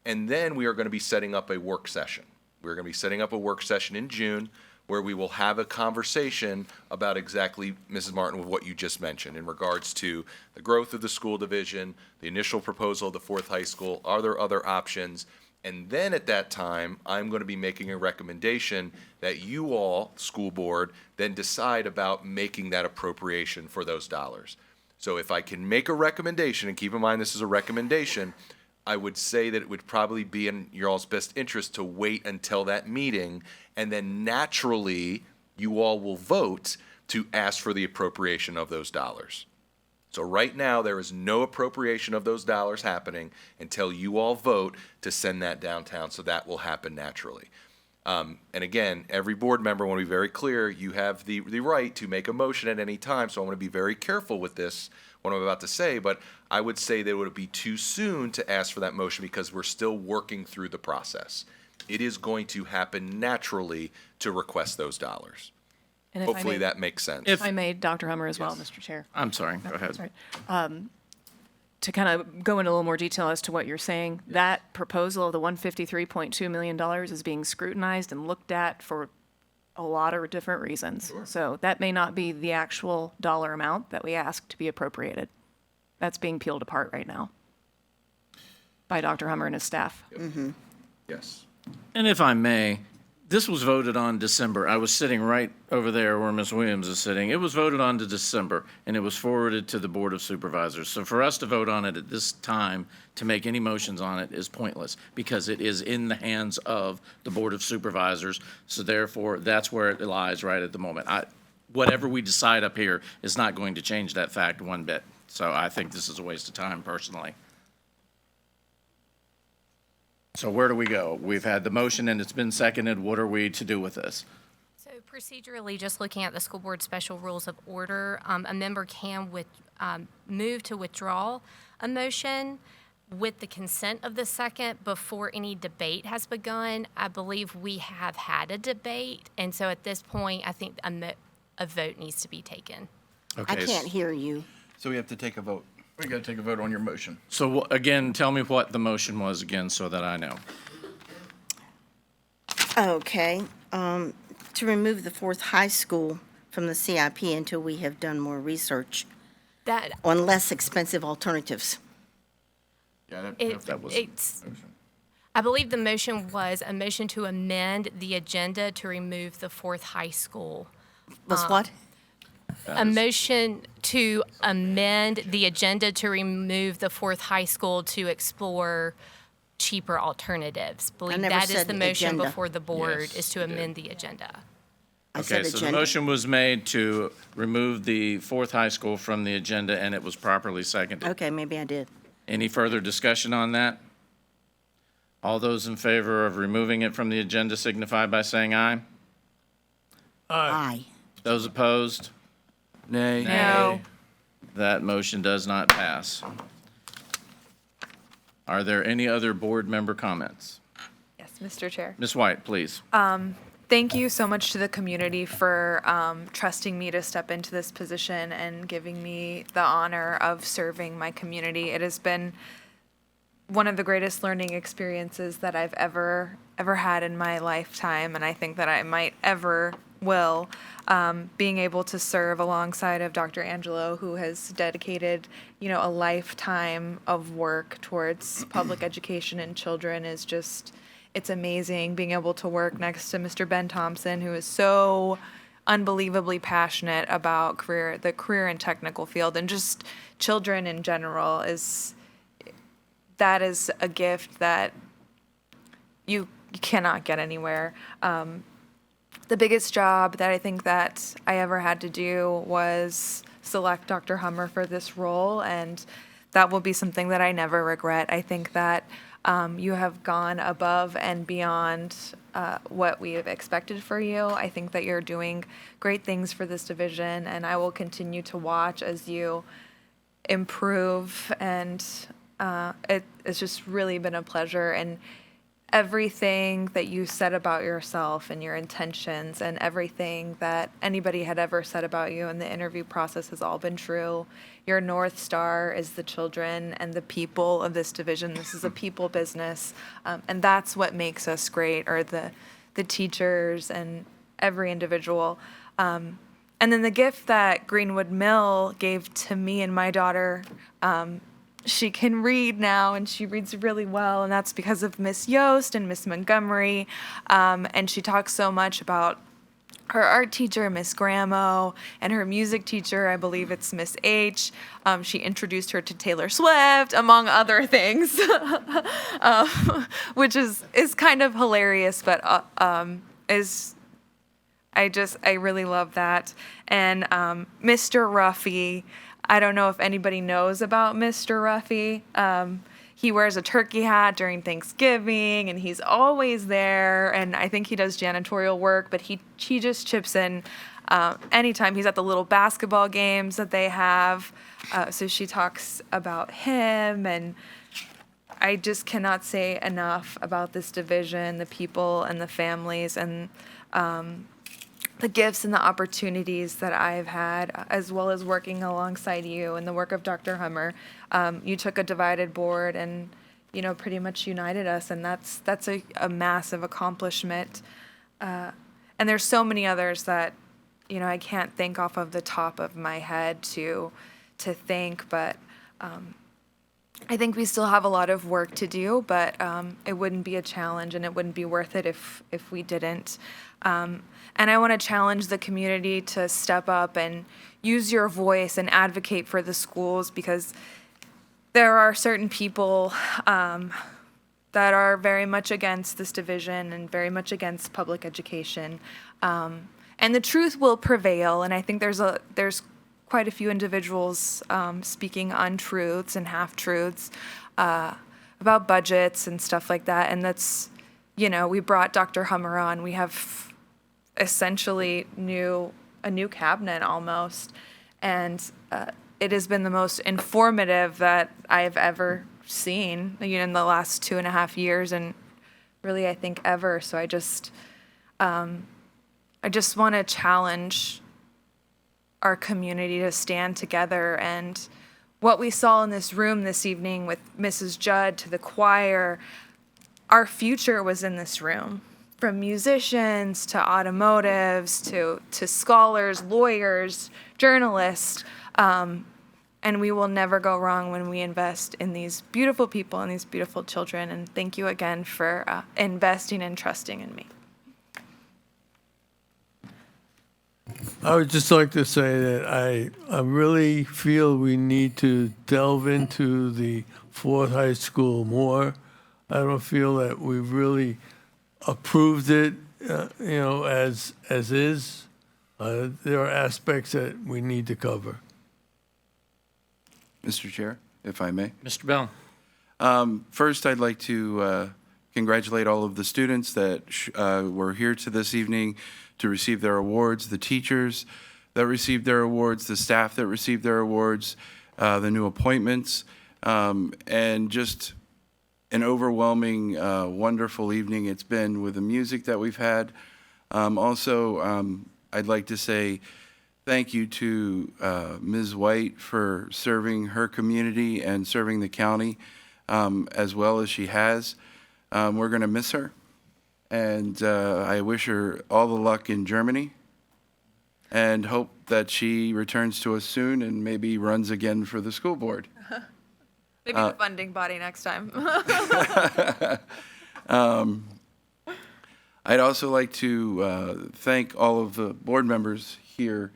And then we are going to be setting up a work session. We're going to be setting up a work session in June where we will have a conversation about exactly, Mrs. Martin, with what you just mentioned in regards to the growth of the school division, the initial proposal of the Fourth High School, are there other options? And then at that time, I'm going to be making a recommendation that you all, school board, then decide about making that appropriation for those dollars. So if I can make a recommendation, and keep in mind this is a recommendation, I would say that it would probably be in your all's best interest to wait until that meeting, and then naturally, you all will vote to ask for the appropriation of those dollars. So right now, there is no appropriation of those dollars happening until you all vote to send that downtown, so that will happen naturally. And again, every board member, I want to be very clear, you have the right to make a motion at any time, so I want to be very careful with this, what I'm about to say, but I would say that it would be too soon to ask for that motion because we're still working through the process. It is going to happen naturally to request those dollars. And if I Hopefully may- that makes sense. If I may, Dr. Hummer as well, Mr. Chair. I'm sorry, go ahead. Sorry. To kind of go into a little more detail as to what you're saying, that proposal of the $153.2 million is being scrutinized and looked at for a lot of different reasons. So that may not be the actual dollar amount that we asked to be appropriated. That's being peeled apart right now by Dr. Hummer and his staff. Yes. And if I may, this was voted on December. I was sitting right over there where Ms. Williams is sitting. It was voted on to December, and it was forwarded to the Board of Supervisors. So for us to vote on it at this time, to make any motions on it, is pointless, because it is in the hands of the Board of Supervisors. So therefore, that's where it lies right at the moment. Whatever we decide up here is not going to change that fact one bit. So I think this is a waste of time personally. So where do we go? We've had the motion and it's been seconded. What are we to do with this? So procedurally, just looking at the school board special rules of order, a member can move to withdraw a motion with the consent of the second before any debate has begun. I believe we have had a debate, and so at this point, I think a vote needs to be taken. I can't hear you. So we have to take a vote. We got to take a vote on your motion. So again, tell me what the motion was again so that I know. Okay, to remove the Fourth High School from the CIP until we have done more research That on less expensive alternatives. Yeah, that was. I believe the motion was a motion to amend the agenda to remove the Fourth High School. Was what? A motion to amend the agenda to remove the Fourth High School to explore cheaper alternatives. Believe never that is said the motion agenda. before the board, Yes, is to you did. amend the agenda. I said Okay, so the agenda. motion was made to remove the Fourth High School from the agenda and it was properly seconded. Okay, maybe I did. Any further discussion on that? All those in favor of removing it from the agenda signify by saying aye. Aye. Those opposed? Nay. No. That motion does not pass. Are there any other board member comments? Yes, Mr. Chair. Ms. White, please. Thank you so much to the community for trusting me to step into this position and giving me the honor of serving my community. It has been one of the greatest learning experiences that I've ever had in my lifetime, and I think that I might ever will. Being able to serve alongside of Dr. Angelo, who has dedicated, a lifetime of work towards public education and children, is just, it's amazing. Being able to work next to Mr. Ben Thompson, who is so unbelievably passionate about the career and technical field, and just children in general, that is a gift that you cannot get anywhere. The biggest job that I think that I ever had to do was select Dr. Hummer for this role, and that will be something that I never regret. I think that you have gone above and beyond what we have expected for you. I think that you're doing great things for this division, and I will continue to watch as you improve, and it's just really been a pleasure. And everything that you said about yourself and your intentions and everything that anybody had ever said about you in the interview process has all been true. Your North Star is the children and the people of this division. This is a people business, and that's what makes us great, or the teachers and every individual. And then the gift that Greenwood Mill gave to me and my daughter, she can read now, and she reads really well, and that's because of Miss Yost and Miss Montgomery. And she talks so much about her art teacher, Miss Gramo, and her music teacher, I believe it's Miss H. She introduced her to Taylor Swift, among other things, which is kind of hilarious, but I really love that. And Mr. Ruffy, I don't know if anybody knows about Mr. Ruffy. He wears a turkey hat during Thanksgiving, and he's always there. And I think he does janitorial work, but he just chips in anytime. He's at the little basketball games that they have. So she talks about him, and I just cannot say enough about this division, the people and the families, and the gifts and the opportunities that I've had, as well as working alongside you and the work of Dr. Hummer. You took a divided board and, pretty much united us, and that's a massive accomplishment. And there's so many others that, I can't think off of the top of my head to thank, but I think we still have a lot of work to do, but it wouldn't be a challenge, and it wouldn't be worth it if we didn't. And I want to challenge the community to step up and use your voice and advocate for the schools, because there are certain people that are very much against this division and very much against public education. And the truth will prevail, and I think there's quite a few individuals speaking untruths and half-truths about budgets and stuff like that, and that's, we brought Dr. Hummer on. We have essentially a new cabinet almost, and it has been the most informative that I've ever seen, in the last 2.5 years, and really I think ever. So I just want to challenge our community to stand together, and what we saw in this room this evening with Mrs. Judd to the choir, our future was in this room. From musicians to automotives to scholars, lawyers, journalists, and we will never go wrong when we invest in these beautiful people and these beautiful children. And thank you again for investing and trusting in me. I would just like to say that I really feel we need to delve into the Ford High School more. I don't feel that we've really approved it, as is. There are aspects that we need to cover. Mr. Chair, if I may. Mr. Bell. First, I'd like to congratulate all of the students that were here to this evening to receive their awards, the teachers, that received their awards, the staff that received their awards, the new appointments, and just an overwhelming, wonderful evening it's been with the music that we've had. Also, I'd like to say thank you to Ms. White for serving her community and serving the county as well as she has. We're going to miss her, and I wish her all the luck in Germany and hope that she returns to us soon and maybe runs again for the school board. Maybe the funding body next time. I'd also like to thank all of the board members here.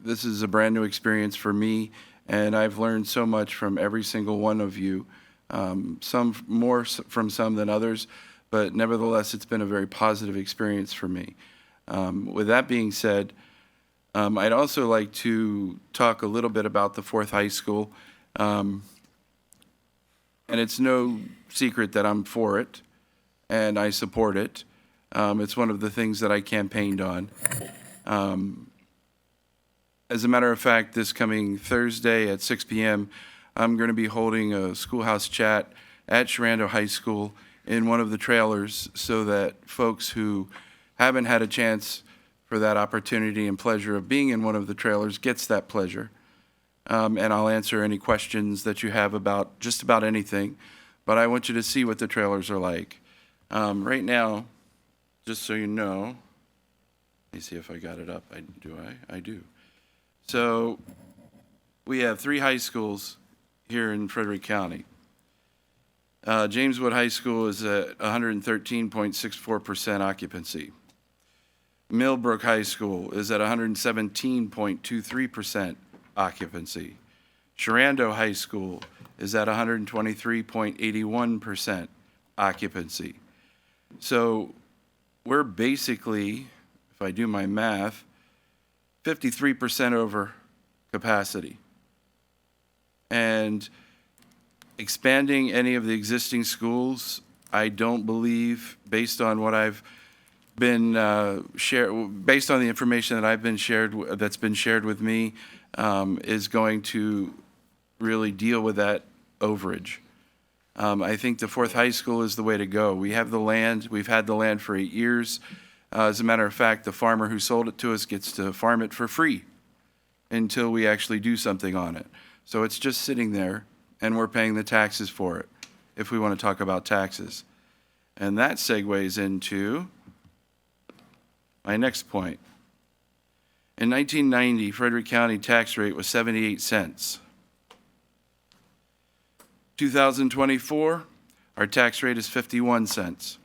This is a brand new experience for me, and I've learned so much from every single one of you, some more from some than others, but nevertheless, it's been a very positive experience for me. With that being said, I'd also like to talk a little bit about the Fourth High School. And it's no secret that I'm for it, and I support it. It's one of the things that I campaigned on. As a matter of fact, this coming Thursday at 6 p.m., I'm going to be holding a schoolhouse chat at Sharando High School in one of the trailers so that folks who haven't had a chance for that opportunity and pleasure of being in one of the trailers gets that pleasure. And I'll answer any questions that you have about just about anything. But I want you to see what the trailers are like. Right now, just so you know, let me see if I got it up. I do. So we have 3 high schools here in Frederick County. Jameswood High School is at 113.64% occupancy. Millbrook High School is at 117.23% occupancy. Sharando High School is at 123.81% occupancy. So we're basically, if I do my math, 53% over capacity. And expanding any of the existing schools, I don't believe, based on what I've been based on the information that I've been that's been shared with me, is going to really deal with that overage. I think the Fourth High School is the way to go. We have the land. We've had the land for 8 years. As a matter of fact, the farmer who sold it to us gets to farm it for free until we actually do something on it. So it's just sitting there, and we're paying the taxes for it, if we want to talk about taxes. And that segues into my next point. In 1990, Frederick County tax rate was 78 cents. 2024, our tax rate is 51 cents.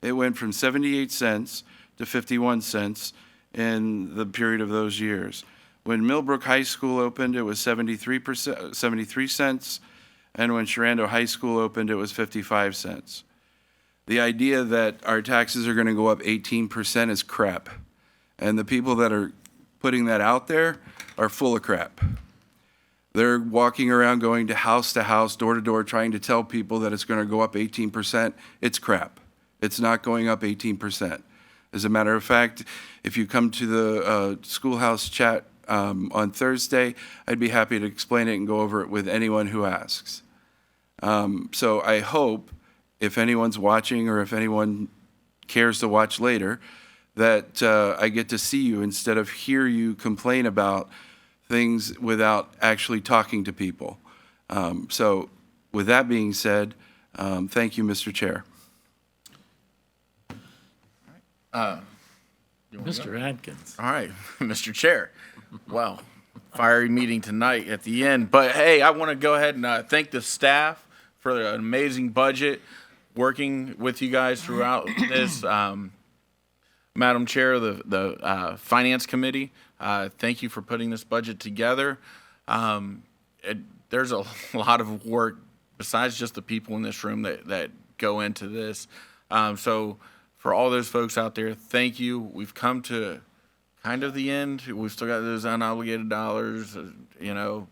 It went from 78 cents to 51 cents in the period of those years. When Millbrook High School opened, it was 73 cents, and when Sharando High School opened, it was 55 cents. The idea that our taxes are going to go up 18% is crap. And the people that are putting that out there are full of crap. They're walking around going to house, door to door, trying to tell people that it's going to go up 18%. It's crap. It's not going up 18%. As a matter of fact, if you come to the schoolhouse chat on Thursday, I'd be happy to explain it and go over it with anyone who asks. So I hope, if anyone's watching or if anyone cares to watch later, that I get to see you instead of hear you complain about things without actually talking to people. So with that being said, thank you, Mr. Chair. Mr. Adkins. All right, Mr. Chair. Wow, fiery meeting tonight at the end. But hey, I want to go ahead and thank the staff for an amazing budget, working with you guys throughout this. Madam Chair of the Finance Committee, thank you for putting this budget together. There's a lot of work besides just the people in this room that go into this. So for all those folks out there, thank you. We've come to kind of the end. We've still got those unobligated dollars,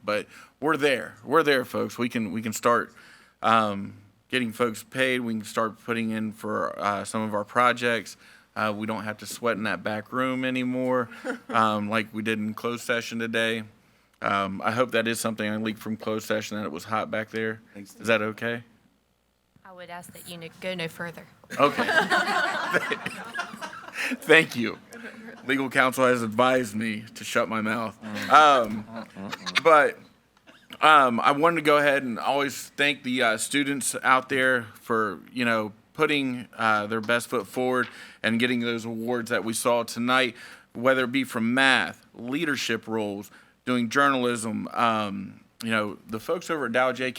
but we're there. We're there, folks. We can start getting folks paid. We can start putting in for some of our projects. We don't have to sweat in that back room anymore, like we did in closed session today. I hope that is something I leaked from closed session, that it was hot back there. Is that okay? I would ask that you go no further. Okay. Thank you. Legal counsel has advised me to shut my mouth. But I wanted to go ahead and always thank the students out there for, putting their best foot forward and getting those awards that we saw tonight, whether it be from math, leadership roles, doing journalism. The folks over at Dow J,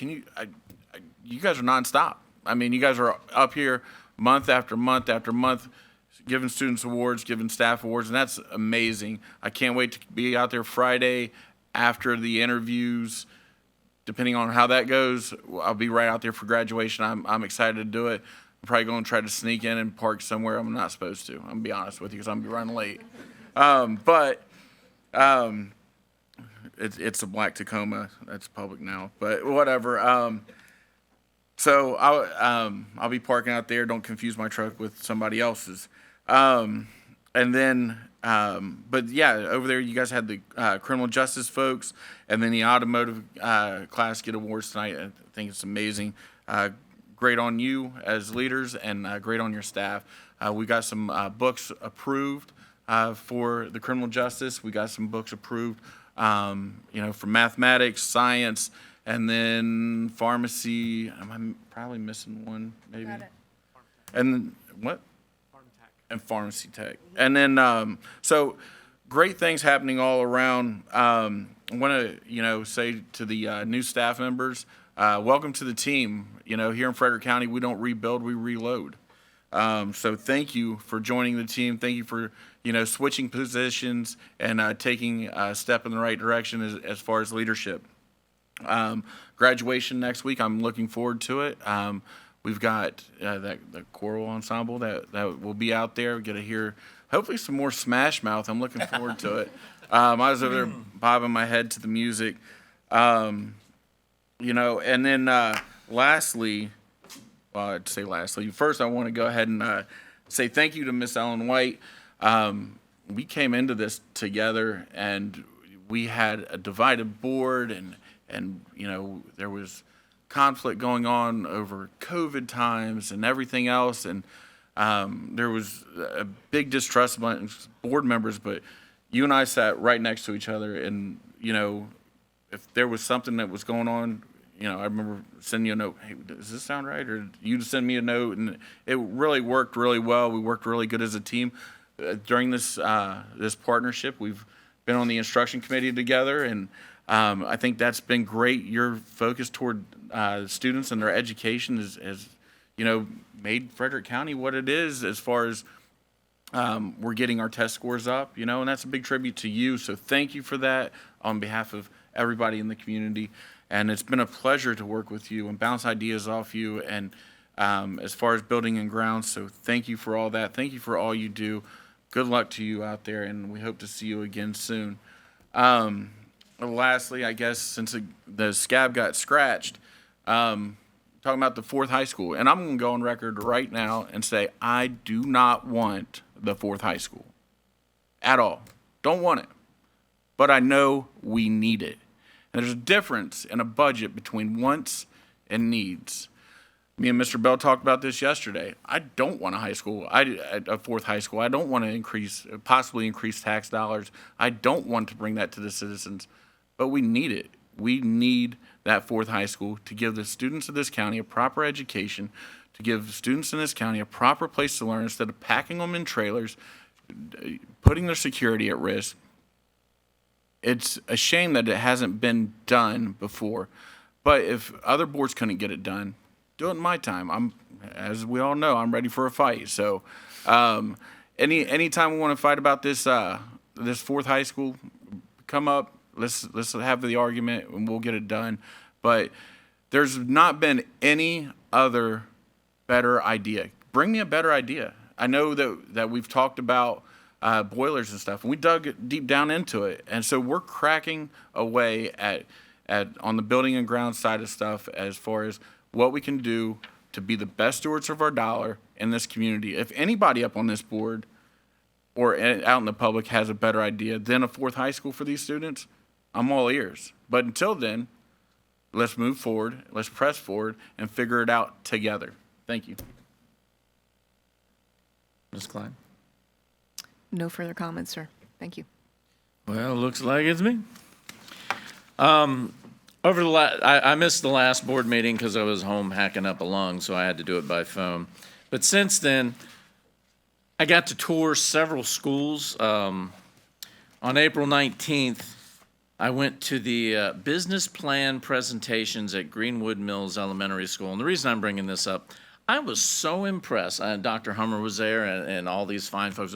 you guys are nonstop. I mean, you guys are up here month after month after month, giving students awards, giving staff awards, and that's amazing. I can't wait to be out there Friday after the interviews. Depending on how that goes, I'll be right out there for graduation. I'm excited to do it. I'm probably going to try to sneak in and park somewhere I'm not supposed to. I'm going to be honest with you, because I'm going to be running late. It's a black Tacoma. That's public now, but whatever. So I'll be parking out there. Don't confuse my truck with somebody else's. But yeah, over there you guys had the criminal justice folks, and then the automotive class get awards tonight. I think it's amazing. Great on you as leaders, and great on your staff. We got some books approved for the criminal justice. We got some books approved, for mathematics, science, and then pharmacy. Am I probably missing one, maybe? Got it. And then, what? And pharmacy tech. And then, so great things happening all around. I want to, say to the new staff members, welcome to the team. Here in Frederick County, we don't rebuild, we reload. So thank you for joining the team. Thank you for, switching positions and taking a step in the right direction as far as leadership. Graduation next week, I'm looking forward to it. We've got the choral ensemble that will be out there. We get to hear hopefully some more Smash Mouth. I'm looking forward to it. I was over there bobbing my head to the music. And then lastly, I'd say lastly, first I want to go ahead and say thank you to Miss Ellen White. We came into this together, and we had a divided board, and there was conflict going on over COVID times and everything else, and there was a big distrust among board members, but you and I sat right next to each other, and if there was something that was going on, I remember sending you a note, hey, does this sound right? Or you'd send me a note, and it really worked really well. We worked really good as a team. During this partnership, we've been on the instruction committee together, and I think that's been great. Your focus toward students and their education has made Frederick County what it is as far as we're getting our test scores up, and that's a big tribute to you. So thank you for that on behalf of everybody in the community. And it's been a pleasure to work with you and bounce ideas off you, and as far as building and grounds. So thank you for all that. Thank you for all you do. Good luck to you out there, and we hope to see you again soon. Lastly, I guess since the scab got scratched, talking about the 4th high school, and I'm going to go on record right now and say I do not want the 4th high school at all. Don't want it. But I know we need it. And there's a difference in a budget between wants and needs. Me and Mr. Bell talked about this yesterday. I don't want a 4th high school. I don't want to possibly increase tax dollars. I don't want to bring that to the citizens. But we need it. We need that 4th high school to give the students of this county a proper education, to give students in this county a proper place to learn instead of packing them in trailers, putting their security at risk. It's a shame that it hasn't been done before. But if other boards couldn't get it done, do it in my time. As we all know, I'm ready for a fight. So anytime we want to fight about this 4th high school, come up. Let's have the argument, and we'll get it done. But there's not been any other better idea. Bring me a better idea. I know that we've talked about boilers and stuff, and we dug deep down into it. And so we're cracking away at on the building and ground side of stuff as far as what we can do to be the best stewards of our dollar in this community. If anybody up on this board or out in the public has a better idea than a fourth high school for these students, I'm all ears. But until then, let's move forward, let's press forward, and figure it out together. Thank you. Ms. Klein? No further comments, sir. Thank you. Well, looks like it's me. Over the I missed the last board meeting because I was home hacking up a lung, so I had to do it by phone. But since then, I got to tour several schools. On April 19th, I went to the business plan presentations at Greenwood Mills Elementary School. And the reason I'm bringing this up, I was so impressed. Dr. Hummer was there and all these fine folks.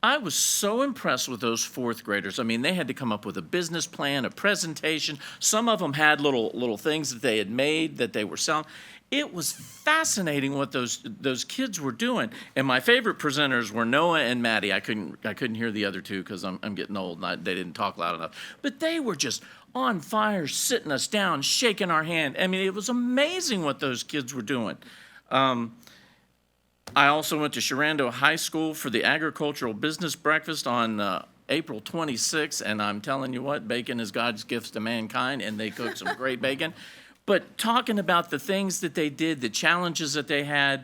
I was so impressed with those fourth graders. I mean, they had to come up with a business plan, a presentation. Some of them had little things that they had made that they were selling. It was fascinating what those kids were doing. And my favorite presenters were Noah and Maddie. I couldn't hear the other two because I'm getting old and they didn't talk loud enough. But they were just on fire, sitting us down, shaking our hand. I mean, it was amazing what those kids were doing. I also went to Sharando High School for the agricultural business breakfast on April 26th, and I'm telling you what, bacon is God's gift to mankind, and they cooked some great bacon. But talking about the things that they did, the challenges that they had,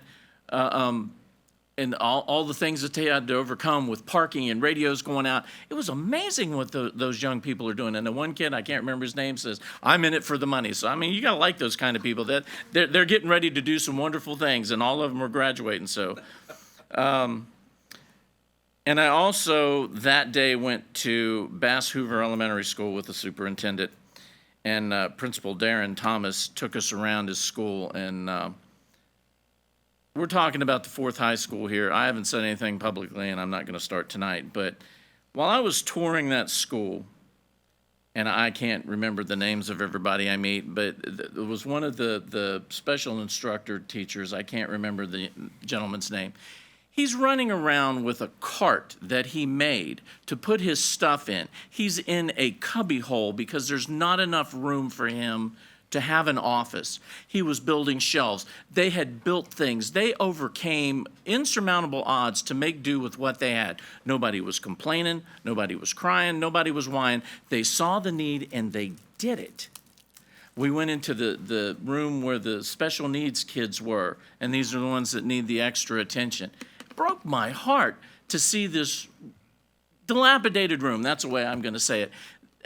and all the things that they had to overcome with parking and radios going out, it was amazing what those young people are doing. And the one kid, I can't remember his name, says, "I'm in it for the money." So, I mean, you got to like those kind of people. That they're getting ready to do some wonderful things, and all of them are graduating. So, and I also, that day, went to Bass Hoover Elementary School with the superintendent. And Principal Darren Thomas took us around his school, and we're talking about the fourth high school here. I haven't said anything publicly, and I'm not going to start tonight. But while I was touring that school, and I can't remember the names of everybody I meet, but it was one of the special instructor teachers. I can't remember the gentleman's name. He's running around with a cart that he made to put his stuff in. He's in a cubby hole because there's not enough room for him to have an office. He was building shelves. They had built things. They overcame insurmountable odds to make do with what they had. Nobody was complaining. Nobody was crying. Nobody was whining. They saw the need and they did it. We went into the room where the special needs kids were, and these are the ones that need the extra attention. It broke my heart to see this dilapidated room. That's the way I'm going to say it.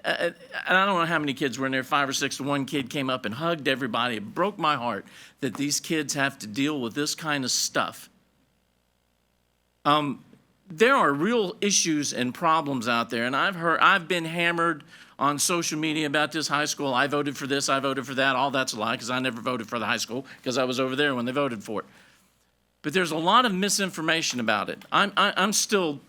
And I don't know how many kids were in there, 5 or 6. One kid came up and hugged everybody. It broke my heart that these kids have to deal with this kind of stuff. There are real issues and problems out there, and I've been hammered on social media about this high school. I voted for this, I voted for that. All that's a lie, because I never voted for the high school because I was over there when they voted for it. But there's a lot of misinformation about it. I'm still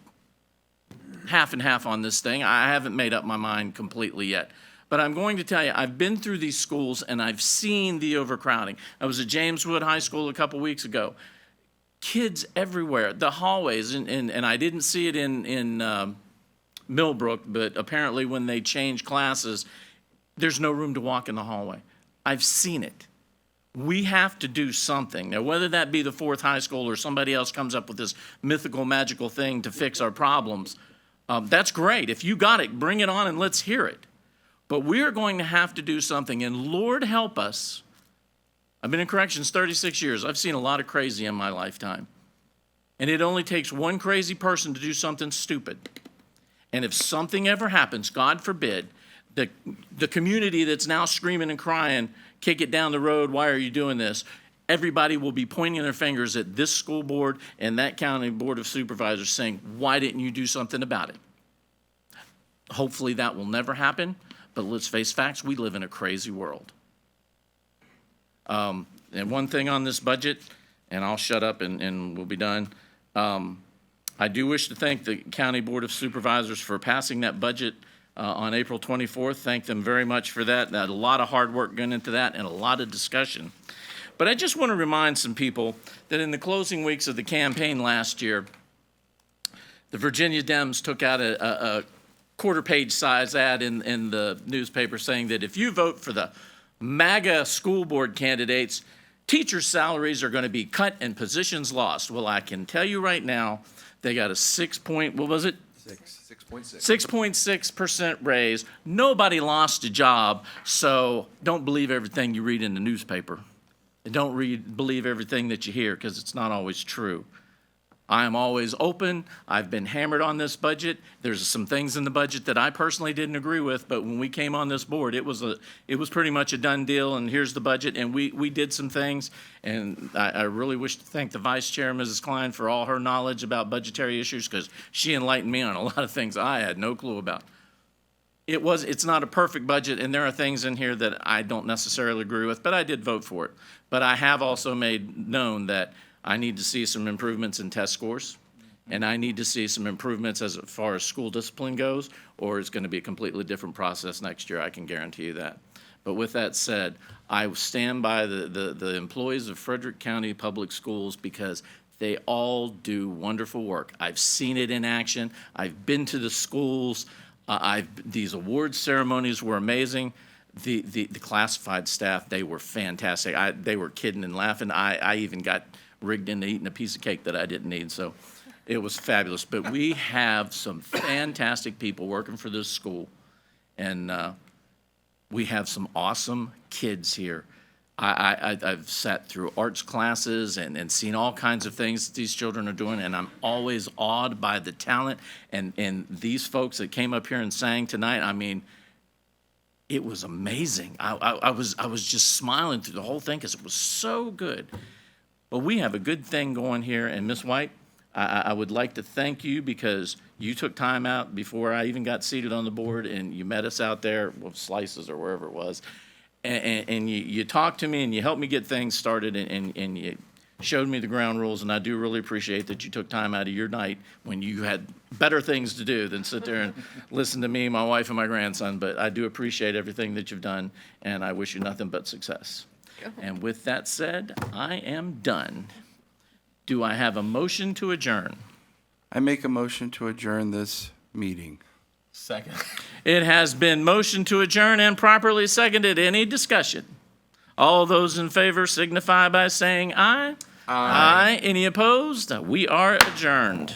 half and half on this thing. I haven't made up my mind completely yet. But I'm going to tell you, I've been through these schools and I've seen the overcrowding. I was at James Wood High School a couple weeks ago. Kids everywhere, the hallways, and I didn't see it in Millbrook, but apparently when they change classes, there's no room to walk in the hallway. I've seen it. We have to do something. Now, whether that be the fourth high school or somebody else comes up with this mythical, magical thing to fix our problems, that's great. If you got it, bring it on and let's hear it. But we're going to have to do something, and Lord help us. I've been in corrections 36 years. I've seen a lot of crazy in my lifetime. And it only takes one crazy person to do something stupid. And if something ever happens, God forbid, the community that's now screaming and crying, kick it down the road, why are you doing this? Everybody will be pointing their fingers at this school board and that county board of supervisors saying, why didn't you do something about it? Hopefully that will never happen, but let's face facts, we live in a crazy world. And one thing on this budget, and I'll shut up and we'll be done. I do wish to thank the County Board of Supervisors for passing that budget on April 24th. Thank them very much for that. A lot of hard work going into that and a lot of discussion. But I just want to remind some people that in the closing weeks of the campaign last year, the Virginia Dems took out a quarter-page size ad in the newspaper saying that if you vote for the MAGA school board candidates, Teachers' salaries are going to be cut and positions lost. Well, I can tell you right now, they got a 6.6% raise. Nobody lost a job, so don't believe everything you read in the newspaper. And don't believe everything that you hear, because it's not always true. I am always open. I've been hammered on this budget. There's some things in the budget that I personally didn't agree with, but when we came on this board, it was pretty much a done deal, and here's the budget, and we did some things, and I really wish to thank the Vice Chair, Mrs. Klein, for all her knowledge about budgetary issues, because she enlightened me on a lot of things I had no clue about. It's not a perfect budget, and there are things in here that I don't necessarily agree with, but I did vote for it. But I have also made known that I need to see some improvements in test scores, and I need to see some improvements as far as school discipline goes, or it's going to be a completely different process next year, I can guarantee you that. But with that said, I stand by the employees of Frederick County Public Schools, because they all do wonderful work. I've seen it in action. I've been to the schools. These awards ceremonies were amazing. The classified staff, they were fantastic. They were kidding and laughing. I even got rigged into eating a piece of cake that I didn't need, so it was fabulous. But we have some fantastic people working for this school, and we have some awesome kids here. I've sat through arts classes and seen all kinds of things that these children are doing, and I'm always awed by the talent. And these folks that came up here and sang tonight, I mean, it was amazing. I was just smiling through the whole thing because it was so good. But we have a good thing going here, and Ms. White, I would like to thank you, because you took time out before I even got seated on the board, and you met us out there with Slices or wherever it was, and you talked to me and you helped me get things started, and you showed me the ground rules, and I do really appreciate that you took time out of your night when you had better things to do than sit there and listen to me, my wife, and my grandson. But I do appreciate everything that you've done, and I wish you nothing but success. And with that said, I am done. Do I have a motion to adjourn? I make a motion to adjourn this meeting. Second. It has been motioned to adjourn and properly seconded. Any discussion? All those in favor signify by saying aye. Aye. Any opposed? We are adjourned.